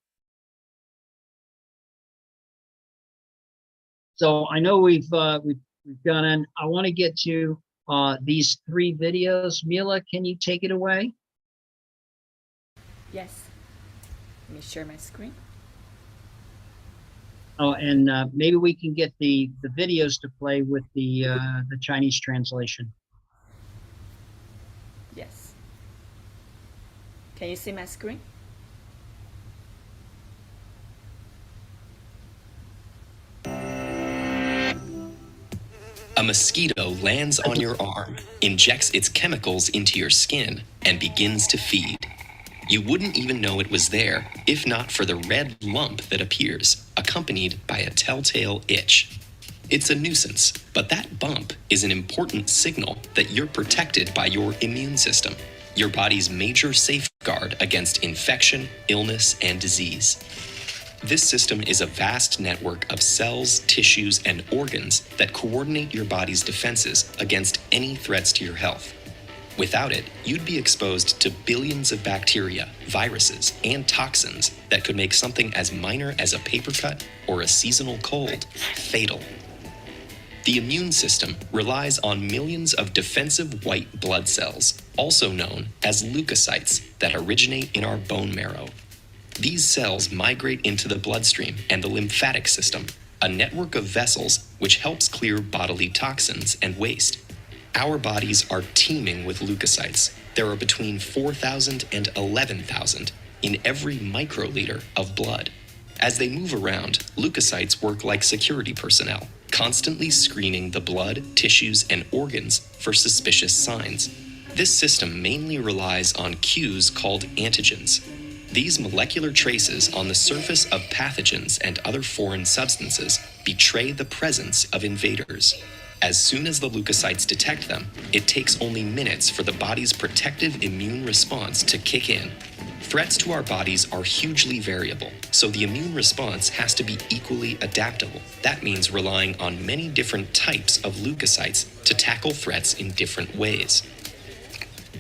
So I know we've gone in. I want to get to these 3 videos. Mila, can you take it away? Yes. Let me share my screen. Oh, and maybe we can get the videos to play with the Chinese translation. Yes. Can you see my screen? A mosquito lands on your arm, injects its chemicals into your skin, and begins to feed. You wouldn't even know it was there if not for the red lump that appears, accompanied by a telltale itch. It's a nuisance, but that bump is an important signal that you're protected by your immune system, your body's major safeguard against infection, illness, and disease. This system is a vast network of cells, tissues, and organs that coordinate your body's defenses against any threats to your health. Without it, you'd be exposed to billions of bacteria, viruses, and toxins that could make something as minor as a paper cut or a seasonal cold fatal. The immune system relies on millions of defensive white blood cells, also known as leukocytes, that originate in our bone marrow. These cells migrate into the bloodstream and the lymphatic system, a network of vessels which helps clear bodily toxins and waste. Our bodies are teeming with leukocytes. There are between 4,000 and 11,000 in every microliter of blood. As they move around, leukocytes work like security personnel, constantly screening the blood, tissues, and organs for suspicious signs. This system mainly relies on cues called antigens. These molecular traces on the surface of pathogens and other foreign substances betray the presence of invaders. As soon as the leukocytes detect them, it takes only minutes for the body's protective immune response to kick in. Threats to our bodies are hugely variable, so the immune response has to be equally adaptable. That means relying on many different types of leukocytes to tackle threats in different ways.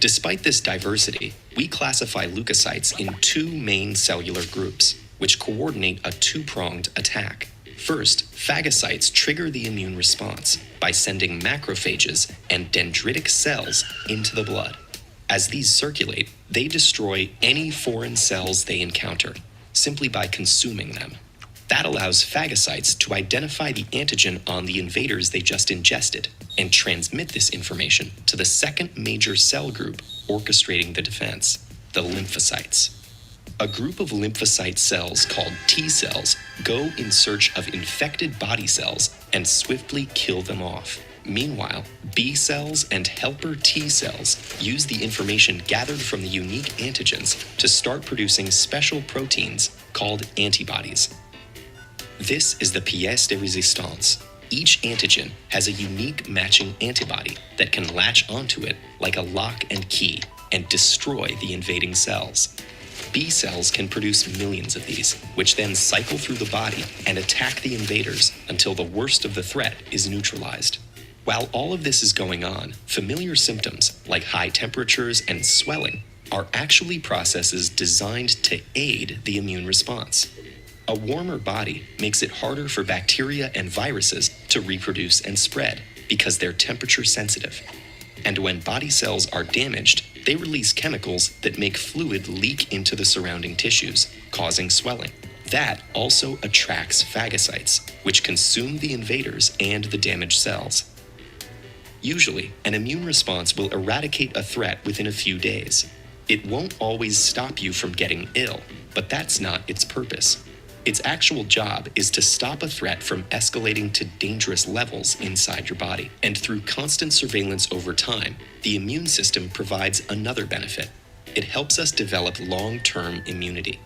Despite this diversity, we classify leukocytes in 2 main cellular groups, which coordinate a 2-pronged attack. First, phagocytes trigger the immune response by sending macrophages and dendritic cells into the blood. As these circulate, they destroy any foreign cells they encounter, simply by consuming them. That allows phagocytes to identify the antigen on the invaders they just ingested and transmit this information to the second major cell group orchestrating the defense, the lymphocytes. A group of lymphocyte cells called T cells go in search of infected body cells and swiftly kill them off. Meanwhile, B cells and helper T cells use the information gathered from the unique antigens to start producing special proteins called antibodies. This is the pièce de résistance. Each antigen has a unique matching antibody that can latch onto it like a lock and key and destroy the invading cells. B cells can produce millions of these, which then cycle through the body and attack the invaders until the worst of the threat is neutralized. While all of this is going on, familiar symptoms like high temperatures and swelling are actually processes designed to aid the immune response. A warmer body makes it harder for bacteria and viruses to reproduce and spread because they're temperature sensitive. And when body cells are damaged, they release chemicals that make fluid leak into the surrounding tissues, causing swelling. That also attracts phagocytes, which consume the invaders and the damaged cells. Usually, an immune response will eradicate a threat within a few days. It won't always stop you from getting ill, but that's not its purpose. Its actual job is to stop a threat from escalating to dangerous levels inside your body. And through constant surveillance over time, the immune system provides another benefit. It helps us develop long-term immunity.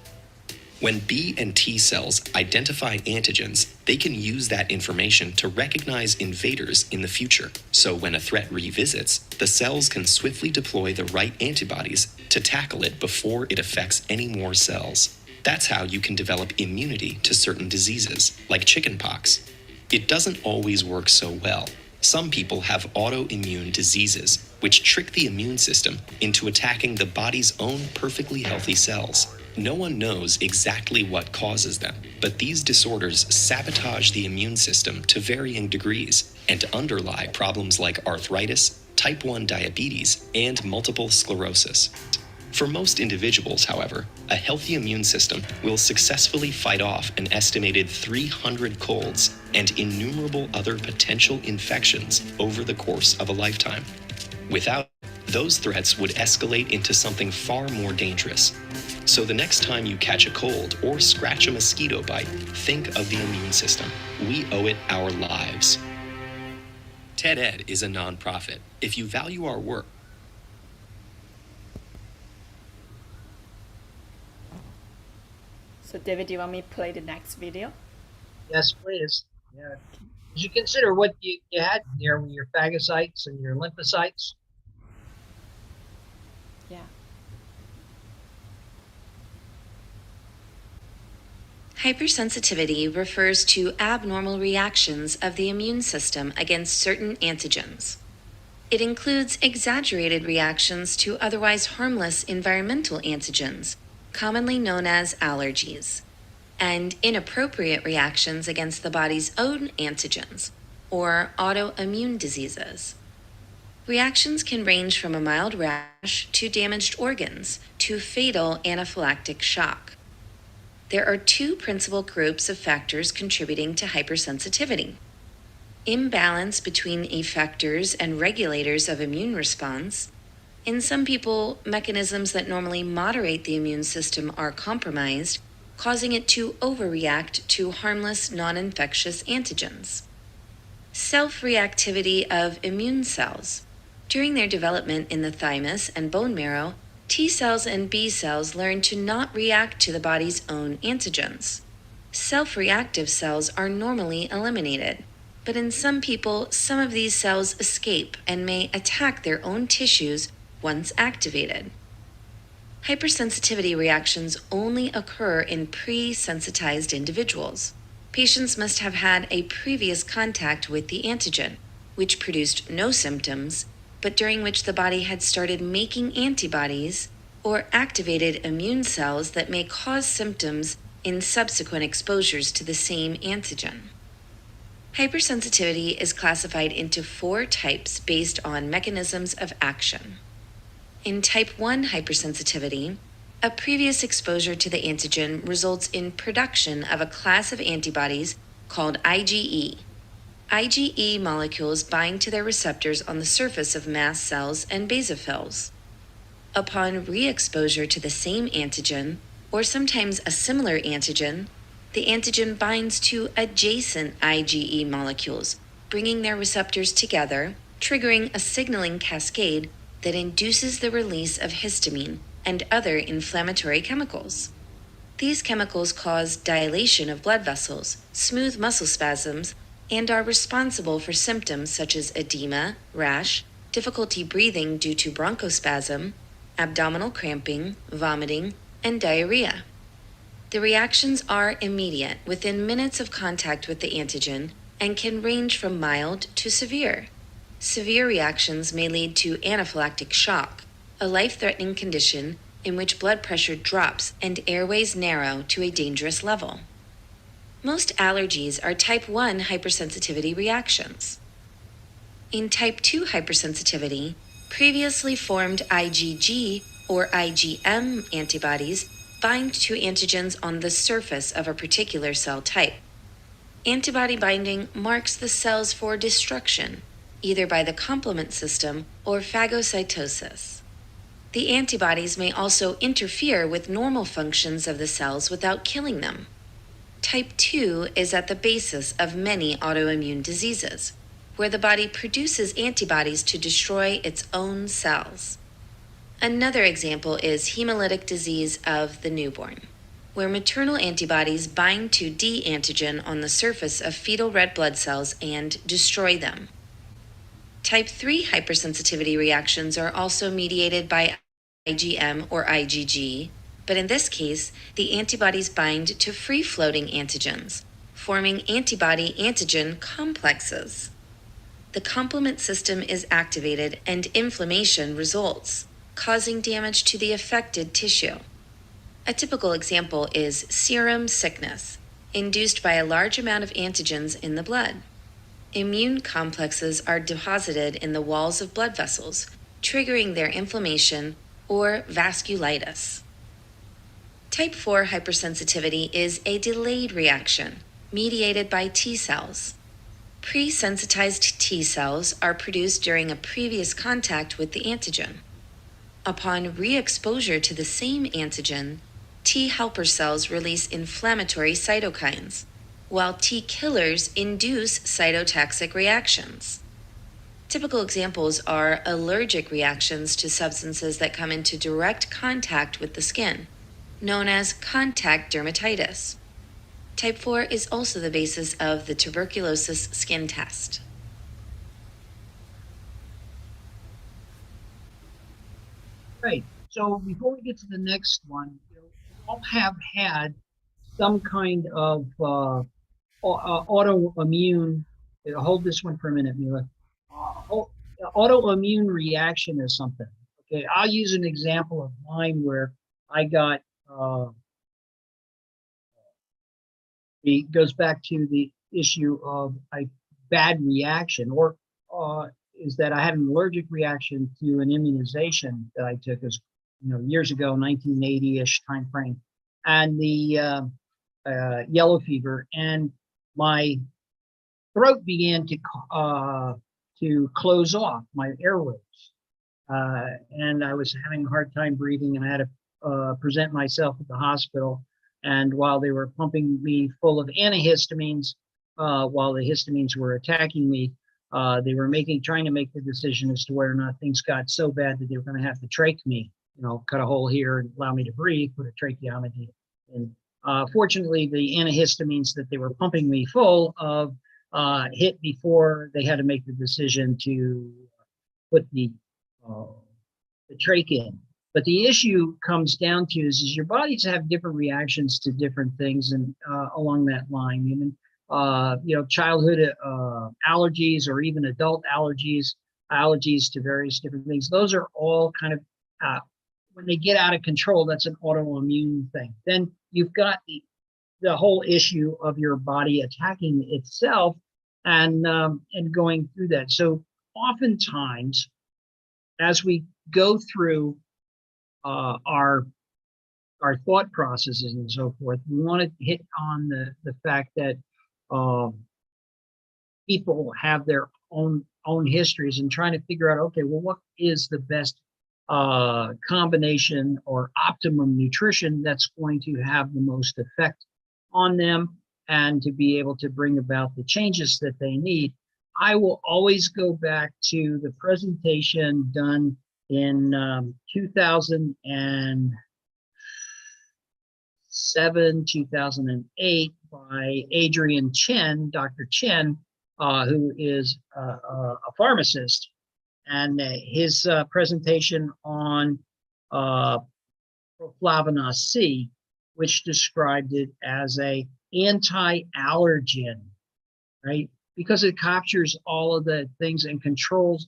When B and T cells identify antigens, they can use that information to recognize invaders in the future. So when a threat revisits, the cells can swiftly deploy the right antibodies to tackle it before it affects any more cells. That's how you can develop immunity to certain diseases, like chickenpox. It doesn't always work so well. Some people have autoimmune diseases, which trick the immune system into attacking the body's own perfectly healthy cells. No one knows exactly what causes them, but these disorders sabotage the immune system to varying degrees and underlie problems like arthritis, type 1 diabetes, and multiple sclerosis. For most individuals, however, a healthy immune system will successfully fight off an estimated 300 colds and innumerable other potential infections over the course of a lifetime. Without those threats would escalate into something far more dangerous. So the next time you catch a cold or scratch a mosquito bite, think of the immune system. We owe it our lives. TED-Ed is a nonprofit. If you value our work, So David, do you want me to play the next video? Yes, please. Yeah. Did you consider what you had there with your phagocytes and your lymphocytes? Yeah. Hypersensitivity refers to abnormal reactions of the immune system against certain antigens. It includes exaggerated reactions to otherwise harmless environmental antigens, commonly known as allergies, and inappropriate reactions against the body's own antigens, or autoimmune diseases. Reactions can range from a mild rash to damaged organs to fatal anaphylactic shock. There are two principal groups of factors contributing to hypersensitivity: imbalance between effectors and regulators of immune response. In some people, mechanisms that normally moderate the immune system are compromised, causing it to overreact to harmless non-infectious antigens. Self-reactivity of immune cells. During their development in the thymus and bone marrow, T cells and B cells learn to not react to the body's own antigens. Self-reactive cells are normally eliminated, but in some people, some of these cells escape and may attack their own tissues once activated. Hypersensitivity reactions only occur in pre-sensitized individuals. Patients must have had a previous contact with the antigen, which produced no symptoms, but during which the body had started making antibodies or activated immune cells that may cause symptoms in subsequent exposures to the same antigen. Hypersensitivity is classified into 4 types based on mechanisms of action. In type 1 hypersensitivity, a previous exposure to the antigen results in production of a class of antibodies called IgE. IgE molecules bind to their receptors on the surface of mast cells and basophils. Upon re-exposure to the same antigen, or sometimes a similar antigen, the antigen binds to adjacent IgE molecules, bringing their receptors together, triggering a signaling cascade that induces the release of histamine and other inflammatory chemicals. These chemicals cause dilation of blood vessels, smooth muscle spasms, and are responsible for symptoms such as edema, rash, difficulty breathing due to bronchospasm, abdominal cramping, vomiting, and diarrhea. The reactions are immediate within minutes of contact with the antigen and can range from mild to severe. Severe reactions may lead to anaphylactic shock, a life-threatening condition in which blood pressure drops and airways narrow to a dangerous level. Most allergies are type 1 hypersensitivity reactions. In type 2 hypersensitivity, previously formed IgG or IgM antibodies bind to antigens on the surface of a particular cell type. Antibody binding marks the cells for destruction, either by the complement system or phagocytosis. The antibodies may also interfere with normal functions of the cells without killing them. Type 2 is at the basis of many autoimmune diseases, where the body produces antibodies to destroy its own cells. Another example is hemolytic disease of the newborn, where maternal antibodies bind to D antigen on the surface of fetal red blood cells and destroy them. Type 3 hypersensitivity reactions are also mediated by IgM or IgG, but in this case, the antibodies bind to free-floating antigens, forming antibody-antigen complexes. The complement system is activated and inflammation results, causing damage to the affected tissue. A typical example is serum sickness, induced by a large amount of antigens in the blood. Immune complexes are deposited in the walls of blood vessels, triggering their inflammation or vasculitis. Type 4 hypersensitivity is a delayed reaction mediated by T cells. Pre-sensitized T cells are produced during a previous contact with the antigen. Upon re-exposure to the same antigen, T helper cells release inflammatory cytokines, while T killers induce cytotoxic reactions. Typical examples are allergic reactions to substances that come into direct contact with the skin, known as contact dermatitis. Type 4 is also the basis of the tuberculosis skin test. Right. So before we get to the next one, we all have had some kind of autoimmune. Hold this one for a minute, Mila. Autoimmune reaction is something. Okay, I'll use an example of mine where I got. It goes back to the issue of a bad reaction, or is that I had an allergic reaction to an immunization that I took as years ago, 1980-ish time frame, and the yellow fever, and my throat began to close off my airways, and I was having a hard time breathing, and I had to present myself at the hospital. And while they were pumping me full of antihistamines, while the histamines were attacking me, they were trying to make the decision as to whether or not things got so bad that they were going to have to trach me, cut a hole here and allow me to breathe, put a tracheotomy in. Fortunately, the antihistamines that they were pumping me full of hit before they had to make the decision to put the trach in. But the issue comes down to is your bodies have different reactions to different things, and along that line, childhood allergies or even adult allergies to various different things. Those are all kind of when they get out of control, that's an autoimmune thing. Then you've got the whole issue of your body attacking itself and going through that. So oftentimes, as we go through our thought processes and so forth, we want to hit on the fact that people have their own histories and trying to figure out, okay, well, what is the best combination or optimum nutrition that's going to have the most effect on them and to be able to bring about the changes that they need. I will always go back to the presentation done in 2007, 2008 by Adrian Chen, Dr. Chen, who is a pharmacist, and his presentation on proflavanol C, which described it as a anti-allergen, right? Because it captures all of the things and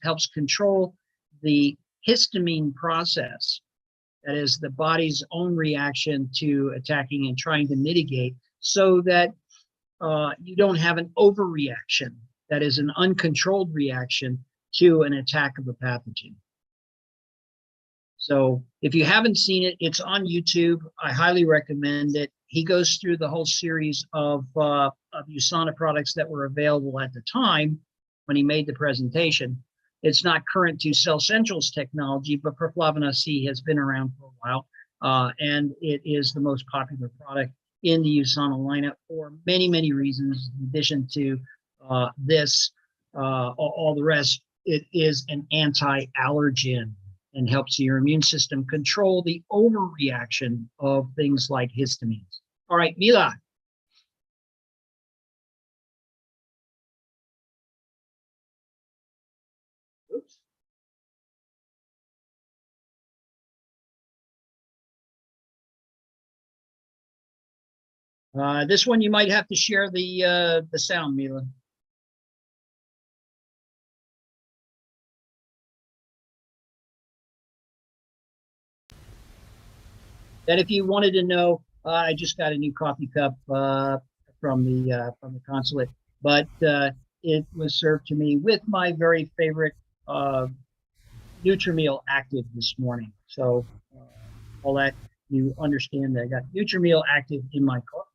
helps control the histamine process, that is the body's own reaction to attacking and trying to mitigate, so that you don't have an overreaction, that is an uncontrolled reaction to an attack of a pathogen. So if you haven't seen it, it's on YouTube. I highly recommend it. He goes through the whole series of USANA products that were available at the time when he made the presentation. It's not current to Cell Central's technology, but Perflavin C has been around for a while, and it is the most popular product in the USANA lineup for many, many reasons. In addition to all the rest, it is an anti-allergen and helps your immune system control the overreaction of things like histamines. All right, Mila. Oops. This one you might have to share the sound, Mila. That if you wanted to know, I just got a new coffee cup from the consulate, but it was served to me with my very favorite Nutrimeal Active this morning. So all that, you understand that I got Nutrimeal Active in my coffee.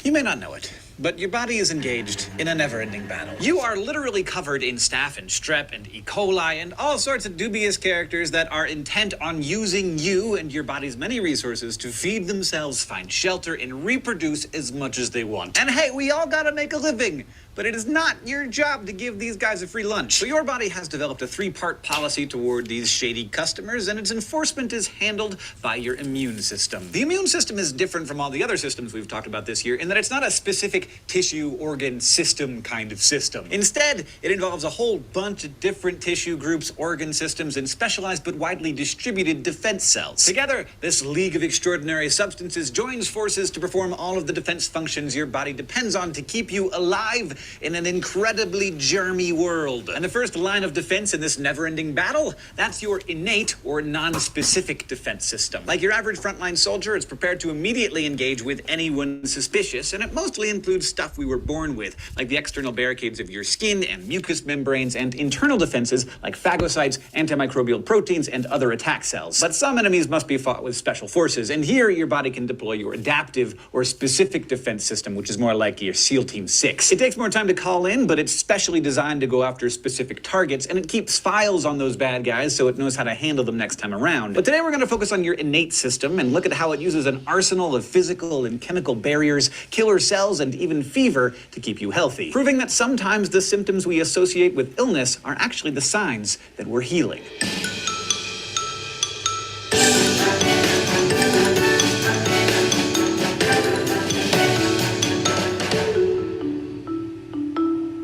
You may not know it, but your body is engaged in a never-ending battle. You are literally covered in staph and strep and E. coli and all sorts of dubious characters that are intent on using you and your body's many resources to feed themselves, find shelter, and reproduce as much as they want. And hey, we all gotta make a living, but it is not your job to give these guys a free lunch. So your body has developed a 3-part policy toward these shady customers, and its enforcement is handled by your immune system. The immune system is different from all the other systems we've talked about this year in that it's not a specific tissue, organ, system kind of system. Instead, it involves a whole bunch of different tissue groups, organ systems, and specialized but widely distributed defense cells. Together, this league of extraordinary substances joins forces to perform all of the defense functions your body depends on to keep you alive in an incredibly germy world. And the first line of defense in this never-ending battle, that's your innate or non-specific defense system. Like your average frontline soldier, it's prepared to immediately engage with anyone suspicious, and it mostly includes stuff we were born with, like the external barricades of your skin and mucous membranes, and internal defenses like phagocytes, antimicrobial proteins, and other attack cells. But some enemies must be fought with special forces, and here your body can deploy your adaptive or specific defense system, which is more like your SEAL Team 6. It takes more time to call in, but it's specially designed to go after specific targets, and it keeps files on those bad guys so it knows how to handle them next time around. But today we're going to focus on your innate system and look at how it uses an arsenal of physical and chemical barriers, killer cells, and even fever to keep you healthy, proving that sometimes the symptoms we associate with illness are actually the signs that we're healing.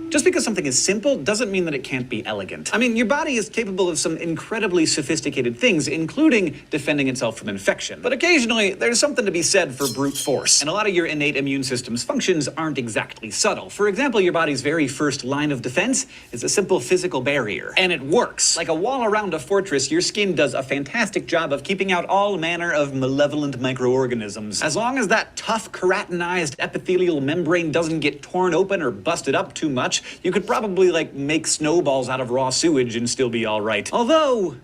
Just because something is simple doesn't mean that it can't be elegant. I mean, your body is capable of some incredibly sophisticated things, including defending itself from infection. But occasionally, there's something to be said for brute force. And a lot of your innate immune system's functions aren't exactly subtle. For example, your body's very first line of defense is a simple physical barrier. And it works. Like a wall around a fortress, your skin does a fantastic job of keeping out all manner of malevolent microorganisms. As long as that tough, keratinized epithelial membrane doesn't get torn open or busted up too much, you could probably, like, make snowballs out of raw sewage and still be all right. Although,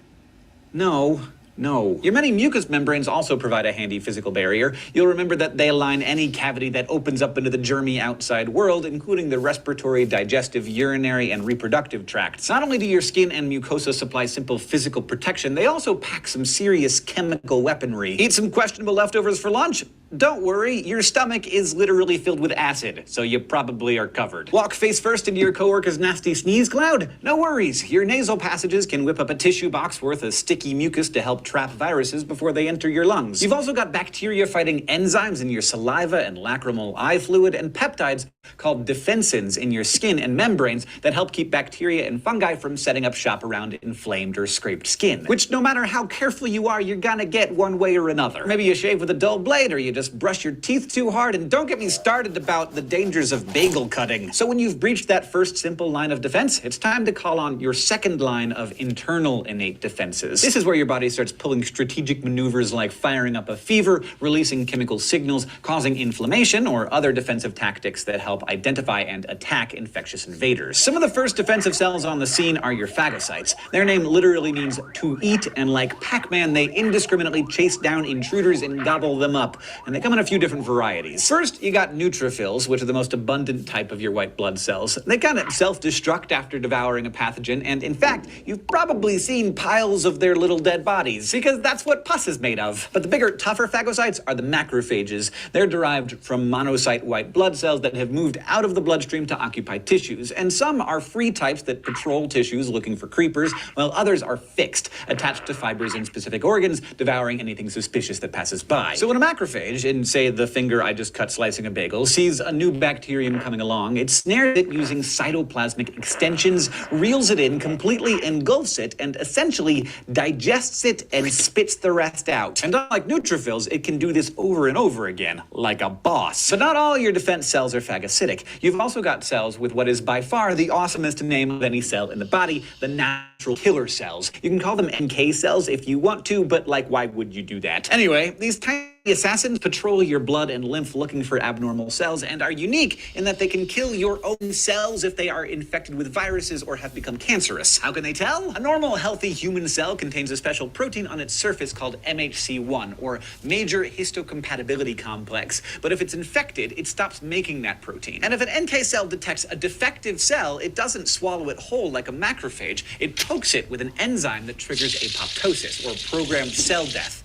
no. Your many mucous membranes also provide a handy physical barrier. You'll remember that they line any cavity that opens up into the germy outside world, including the respiratory, digestive, urinary, and reproductive tracts. Not only do your skin and mucosa supply simple physical protection, they also pack some serious chemical weaponry. Eat some questionable leftovers for lunch? Don't worry, your stomach is literally filled with acid, so you probably are covered. Walk face first into your coworker's nasty sneeze cloud? No worries, your nasal passages can whip up a tissue box worth of sticky mucus to help trap viruses before they enter your lungs. You've also got bacteria-fighting enzymes in your saliva and lacrimal eye fluid, and peptides called defensins in your skin and membranes that help keep bacteria and fungi from setting up shop around inflamed or scraped skin. Which, no matter how careful you are, you're gonna get one way or another. Maybe you shave with a dull blade, or you just just brush your teeth too hard, and don't get me started about the dangers of bagel cutting. So when you've breached that first simple line of defense, it's time to call on your second line of internal innate defenses. This is where your body starts pulling strategic maneuvers like firing up a fever, releasing chemical signals, causing inflammation, or other defensive tactics that help identify and attack infectious invaders. Some of the first defensive cells on the scene are your phagocytes. Their name literally means to eat, and like Pac-Man, they indiscriminately chase down intruders and gobble them up. And they come in a few different varieties. First, you got neutrophils, which are the most abundant type of your white blood cells. They kind of self-destruct after devouring a pathogen, and in fact, you've probably seen piles of their little dead bodies, because that's what pus is made of. But the bigger, tougher phagocytes are the macrophages. They're derived from monocyte white blood cells that have moved out of the bloodstream to occupy tissues, and some are free types that patrol tissues looking for creepers, while others are fixed, attached to fibers in specific organs, devouring anything suspicious that passes by. So when a macrophage, in say the finger I just cut slicing a bagel, sees a new bacterium coming along, it snares it using cytoplasmic extensions, reels it in, completely engulfs it, and essentially digests it and spits the rest out. And unlike neutrophils, it can do this over and over again, like a boss. But not all your defense cells are phagocytic. You've also got cells with what is by far the awesomest name of any cell in the body, the natural killer cells. You can call them NK cells if you want to, but like, why would you do that? Anyway, these tiny assassins patrol your blood and lymph looking for abnormal cells and are unique in that they can kill your own cells if they are infected with viruses or have become cancerous. How can they tell? A normal, healthy human cell contains a special protein on its surface called MHC1, or major histocompatibility complex. But if it's infected, it stops making that protein. And if an NK cell detects a defective cell, it doesn't swallow it whole like a macrophage. It pokes it with an enzyme that triggers apoptosis, or programmed cell death.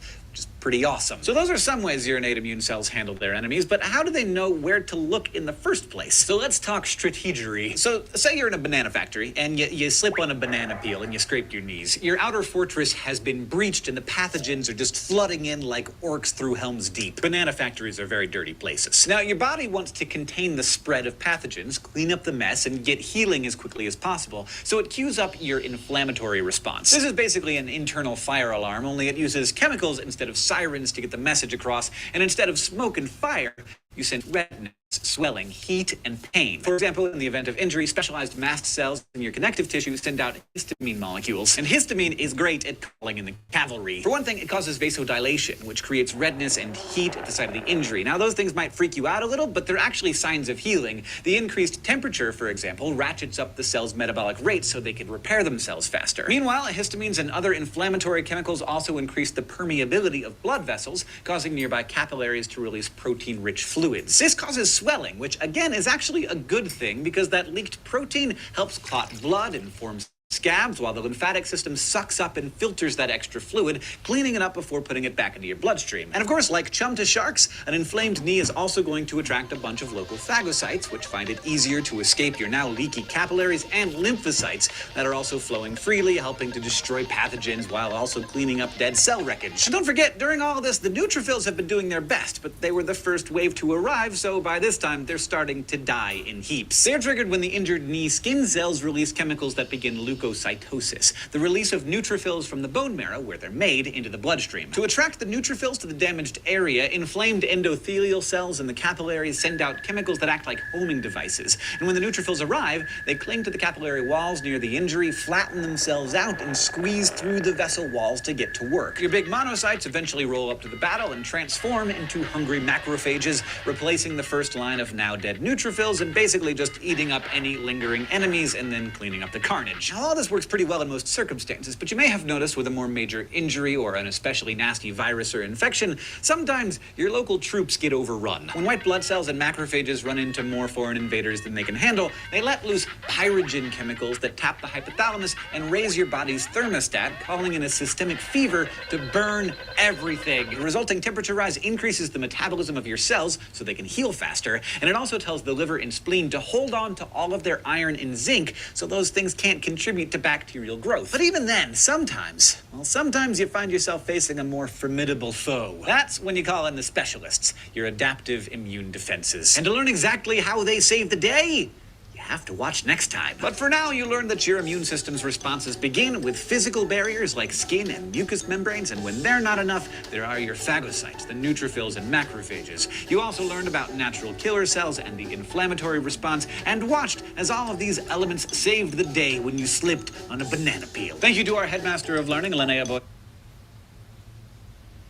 Pretty awesome. So those are some ways your innate immune cells handle their enemies, but how do they know where to look in the first place? So let's talk strategery. So say you're in a banana factory and you slip on a banana peel and you scrape your knees. Your outer fortress has been breached and the pathogens are just flooding in like orcs through Helm's Deep. Banana factories are very dirty places. Now your body wants to contain the spread of pathogens, clean up the mess, and get healing as quickly as possible. So it cues up your inflammatory response. This is basically an internal fire alarm, only it uses chemicals instead of sirens to get the message across, and instead of smoke and fire, you send redness, swelling, heat, and pain. For example, in the event of injury, specialized mast cells in your connective tissue send out histamine molecules. And histamine is great at calling in the cavalry. For one thing, it causes vasodilation, which creates redness and heat at the site of the injury. Now, those things might freak you out a little, but they're actually signs of healing. The increased temperature, for example, ratchets up the cell's metabolic rate so they can repair themselves faster. Meanwhile, histamines and other inflammatory chemicals also increase the permeability of blood vessels, causing nearby capillaries to release protein-rich fluids. This causes swelling, which again is actually a good thing because that leaked protein helps clot blood and forms scabs, while the lymphatic system sucks up and filters that extra fluid, cleaning it up before putting it back into your bloodstream. And of course, like chum to sharks, an inflamed knee is also going to attract a bunch of local phagocytes, which find it easier to escape your now leaky capillaries, and lymphocytes that are also flowing freely, helping to destroy pathogens while also cleaning up dead cell wreckage. And don't forget, during all this, the neutrophils have been doing their best, but they were the first wave to arrive, so by this time, they're starting to die in heaps. They're triggered when the injured knee skin cells release chemicals that begin leukocytosis, the release of neutrophils from the bone marrow, where they're made, into the bloodstream. To attract the neutrophils to the damaged area, inflamed endothelial cells in the capillaries send out chemicals that act like homing devices. And when the neutrophils arrive, they cling to the capillary walls near the injury, flatten themselves out, and squeeze through the vessel walls to get to work. Your big monocytes eventually roll up to the battle and transform into hungry macrophages, replacing the first line of now dead neutrophils and basically just eating up any lingering enemies and then cleaning up the carnage. Now, all this works pretty well in most circumstances, but you may have noticed with a more major injury or an especially nasty virus or infection, sometimes your local troops get overrun. When white blood cells and macrophages run into more foreign invaders than they can handle, they let loose pyrogen chemicals that tap the hypothalamus and raise your body's thermostat, calling in a systemic fever to burn everything. The resulting temperature rise increases the metabolism of your cells so they can heal faster, and it also tells the liver and spleen to hold on to all of their iron and zinc so those things can't contribute to bacterial growth. But even then, sometimes you find yourself facing a more formidable foe. That's when you call in the specialists, your adaptive immune defenses. And to learn exactly how they save the day, you have to watch next time. But for now, you learned that your immune system's responses begin with physical barriers like skin and mucous membranes, and when they're not enough, there are your phagocytes, the neutrophils and macrophages. You also learned about natural killer cells and the inflammatory response, and watched as all of these elements saved the day when you slipped on a banana peel. Thank you to our headmaster of learning, Linnea Boy.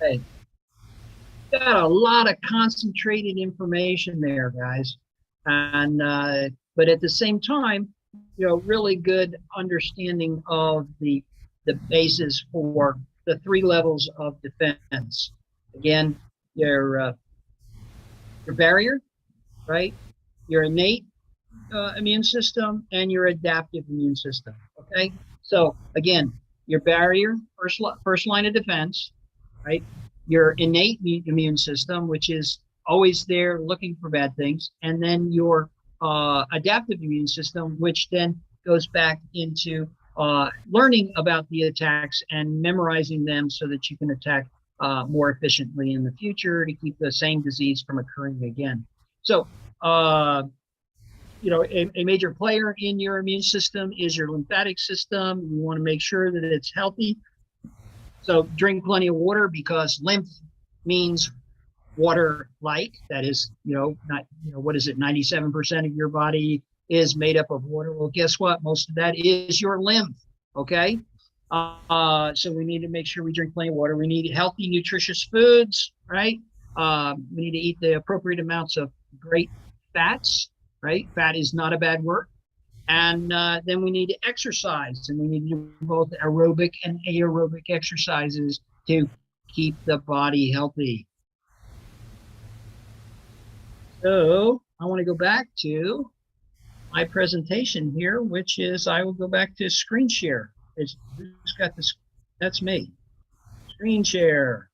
Hey, got a lot of concentrated information there, guys, and but at the same time, really good understanding of the basis for the 3 levels of defense. Again, your barrier, right? Your innate immune system and your adaptive immune system. Okay, so again, your barrier, first line of defense, right? Your innate immune system, which is always there looking for bad things, and then your adaptive immune system, which then goes back into learning about the attacks and memorizing them so that you can attack more efficiently in the future to keep the same disease from occurring again. So, a major player in your immune system is your lymphatic system. You want to make sure that it's healthy. So drink plenty of water, because lymph means water-like. That is, what is it? 97% of your body is made up of water. Well, guess what? Most of that is your lymph. Okay. So we need to make sure we drink plenty of water. We need healthy, nutritious foods, right? We need to eat the appropriate amounts of great fats, right? Fat is not a bad word. And then we need to exercise, and we need to do both aerobic and aerobic exercises to keep the body healthy. So I want to go back to my presentation here, which is, I will go back to screen share. Who's got this? That's me. Screen share.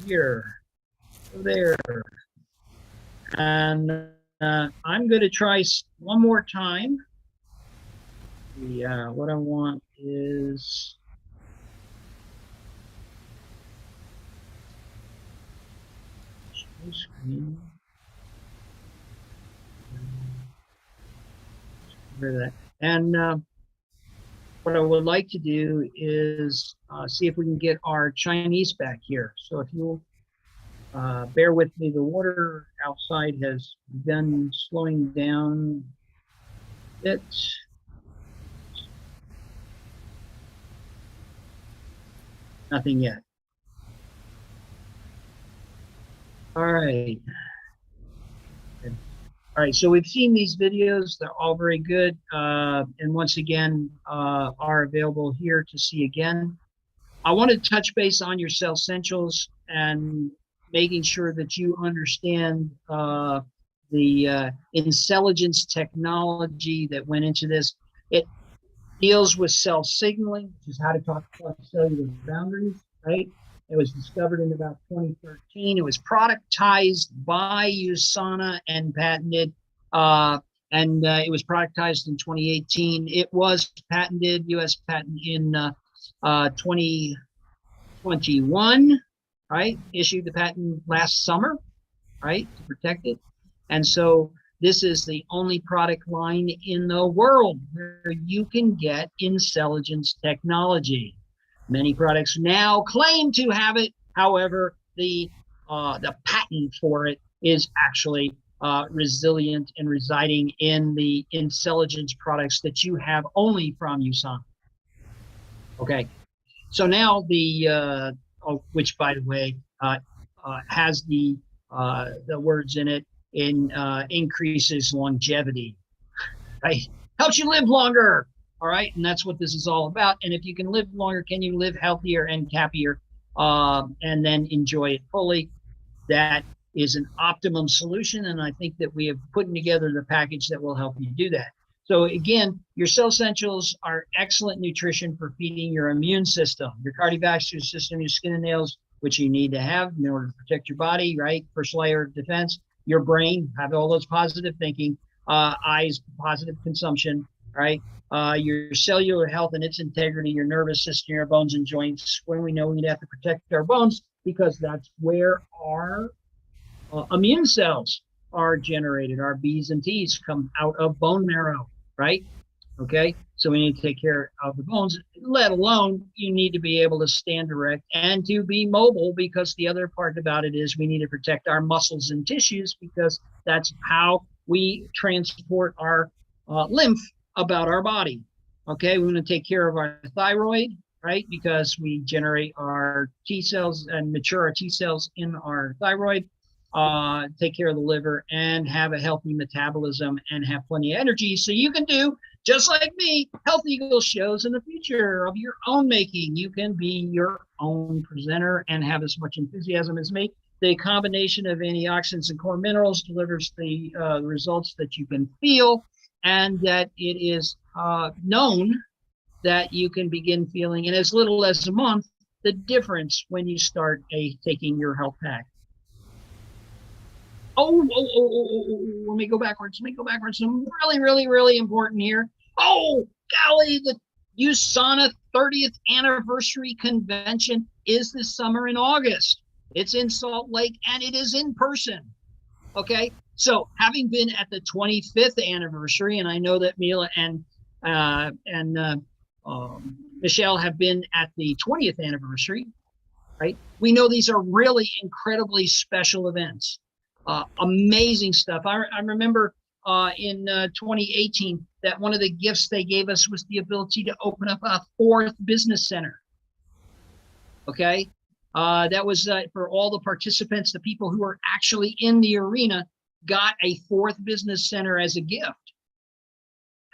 Here. Go there. And I'm going to try one more time. What I want is screen. That. And what I would like to do is see if we can get our Chinese back here. So if you'll bear with me, the water outside has begun slowing down a bit. Nothing yet. All right. All right, so we've seen these videos. They're all very good. And once again, are available here to see again. I want to touch base on your Cell Essentials and making sure that you understand the intelligence technology that went into this. It deals with cell signaling, which is how to talk about cellular boundaries, right? It was discovered in about 2013. It was productized by USANA and patented, and it was productized in 2018. It was patented, U.S. patent in 2021, right? Issued the patent last summer, right, to protect it. And so this is the only product line in the world where you can get intelligence technology. Many products now claim to have it. However, the patent for it is actually resilient and residing in the intelligence products that you have only from USANA. Okay, so now the which, by the way, has the words in it increases longevity, right? Helps you live longer. All right, and that's what this is all about. And if you can live longer, can you live healthier and happier, and then enjoy it fully? That is an optimum solution, and I think that we have put together the package that will help you do that. So again, your Cell Essentials are excellent nutrition for feeding your immune system, your cardiovascular system, your skin and nails, which you need to have in order to protect your body, right? First layer of defense. Your brain, have all those positive thinking, eyes, positive consumption, right? Your cellular health and its integrity, your nervous system, your bones and joints, when we know we have to protect our bones, because that's where our immune cells are generated. Our B's and T's come out of bone marrow, right? Okay, so we need to take care of the bones, let alone you need to be able to stand erect and to be mobile, because the other part about it is we need to protect our muscles and tissues, because that's how we transport our lymph about our body. Okay, we want to take care of our thyroid, right? Because we generate our T cells and mature our T cells in our thyroid. Take care of the liver and have a healthy metabolism and have plenty of energy, so you can do, just like me, HealthEagle shows in the future of your own making. You can be your own presenter and have as much enthusiasm as me. The combination of antioxidants and core minerals delivers the results that you can feel, and that it is known that you can begin feeling in as little as a month the difference when you start taking your health pack. Let me go backwards. Some really important here. Oh, golly, the USANA 30th anniversary convention is this summer in August. It's in Salt Lake, and it is in person. Okay, so having been at the 25th anniversary, and I know that Mila and Michelle have been at the 20th anniversary, right? We know these are really incredibly special events. Amazing stuff. I remember in 2018 that one of the gifts they gave us was the ability to open up a 4th business center. Okay, that was for all the participants, the people who were actually in the arena got a 4th business center as a gift.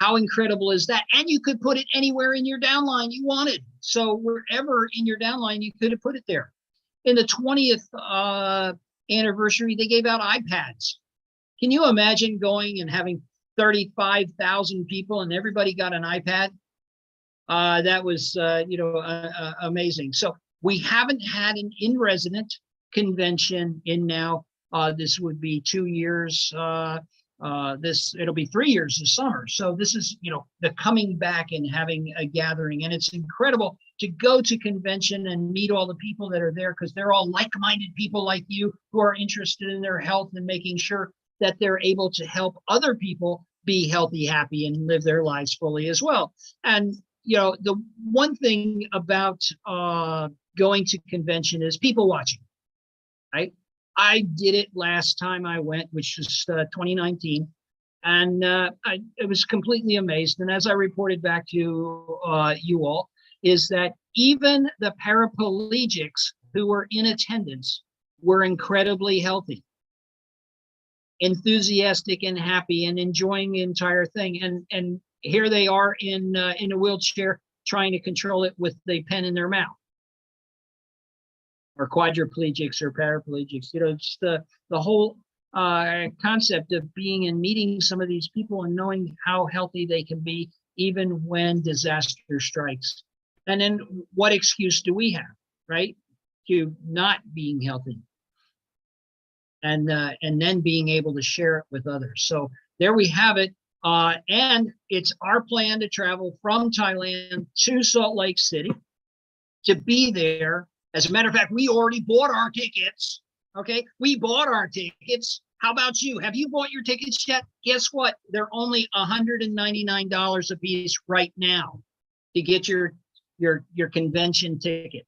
How incredible is that? And you could put it anywhere in your downline you wanted. So wherever in your downline you could have put it there. In the 20th anniversary, they gave out iPads. Can you imagine going and having 35,000 people and everybody got an iPad? That was, amazing. So we haven't had an in-resident convention in now. This would be 2 years. It'll be 3 years this summer. So this is, the coming back and having a gathering, and it's incredible to go to convention and meet all the people that are there, because they're all like-minded people like you who are interested in their health and making sure that they're able to help other people be healthy, happy, and live their lives fully as well. And, the one thing about going to convention is people watching, right? I did it last time I went, which was 2019, and I was completely amazed. And as I reported back to you all, is that even the paraplegics who were in attendance were incredibly healthy, enthusiastic and happy and enjoying the entire thing. And here they are in a wheelchair trying to control it with the pen in their mouth. Or quadriplegics or paraplegics. It's the whole concept of being and meeting some of these people and knowing how healthy they can be even when disaster strikes. And then what excuse do we have, right, to not being healthy? And then being able to share it with others. So there we have it. And it's our plan to travel from Thailand to Salt Lake City to be there. As a matter of fact, we already bought our tickets. Okay, we bought our tickets. How about you? Have you bought your tickets yet? Guess what? They're only $199 a piece right now to get your convention ticket.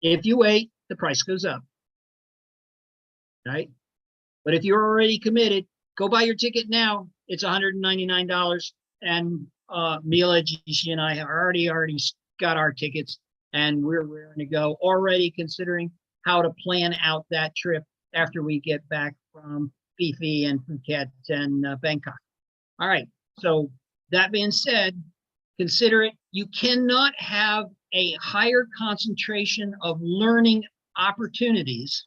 If you wait, the price goes up, right? But if you're already committed, go buy your ticket now. It's $199. And Mila, Jishi, and I already got our tickets, and we're ready to go, already considering how to plan out that trip after we get back from Phi Phi and Phuket and Bangkok. All right, so that being said, consider it. You cannot have a higher concentration of learning opportunities.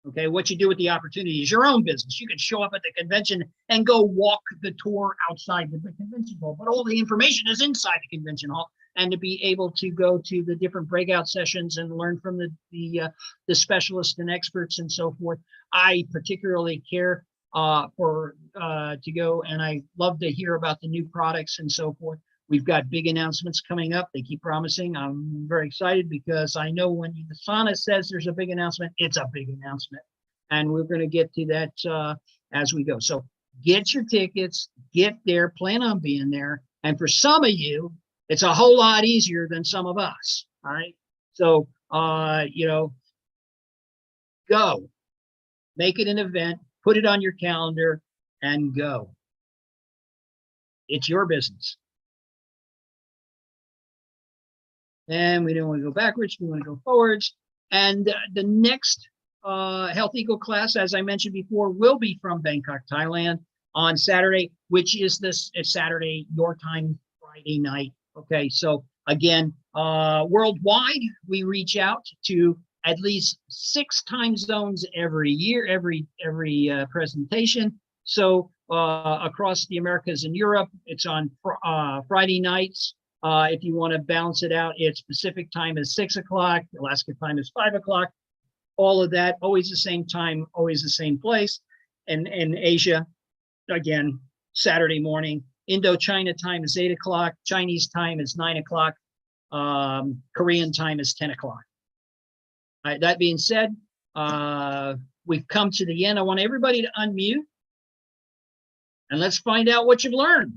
Okay, what you do with the opportunity is your own business. You can show up at the convention and go walk the tour outside the convention hall, but all the information is inside the convention hall. And to be able to go to the different breakout sessions and learn from the specialists and experts and so forth. I particularly care to go, and I love to hear about the new products and so forth. We've got big announcements coming up. They keep promising. I'm very excited because I know when USANA says there's a big announcement, it's a big announcement. and we're going to get to that as we go. So get your tickets, get there, plan on being there. And for some of you, it's a whole lot easier than some of us. All right. So, you know, go, make it an event, put it on your calendar, and go. It's your business. And we don't want to go backwards, we want to go forwards. And the next HealthEagle class, as I mentioned before, will be from Bangkok, Thailand on Saturday, which is this Saturday, your time, Friday night. Okay, so again, worldwide, we reach out to at least 6 time zones every year, every presentation. So across the Americas and Europe, it's on Friday nights. If you want to balance it out, it's Pacific time is 6 o'clock, Alaska time is 5 o'clock. All of that, always the same time, always the same place. And in Asia, again, Saturday morning. Indochina time is 8 o'clock. Chinese time is 9 o'clock. Korean time is 10 o'clock. All right, that being said, we've come to the end. I want everybody to unmute. And let's find out what you've learned.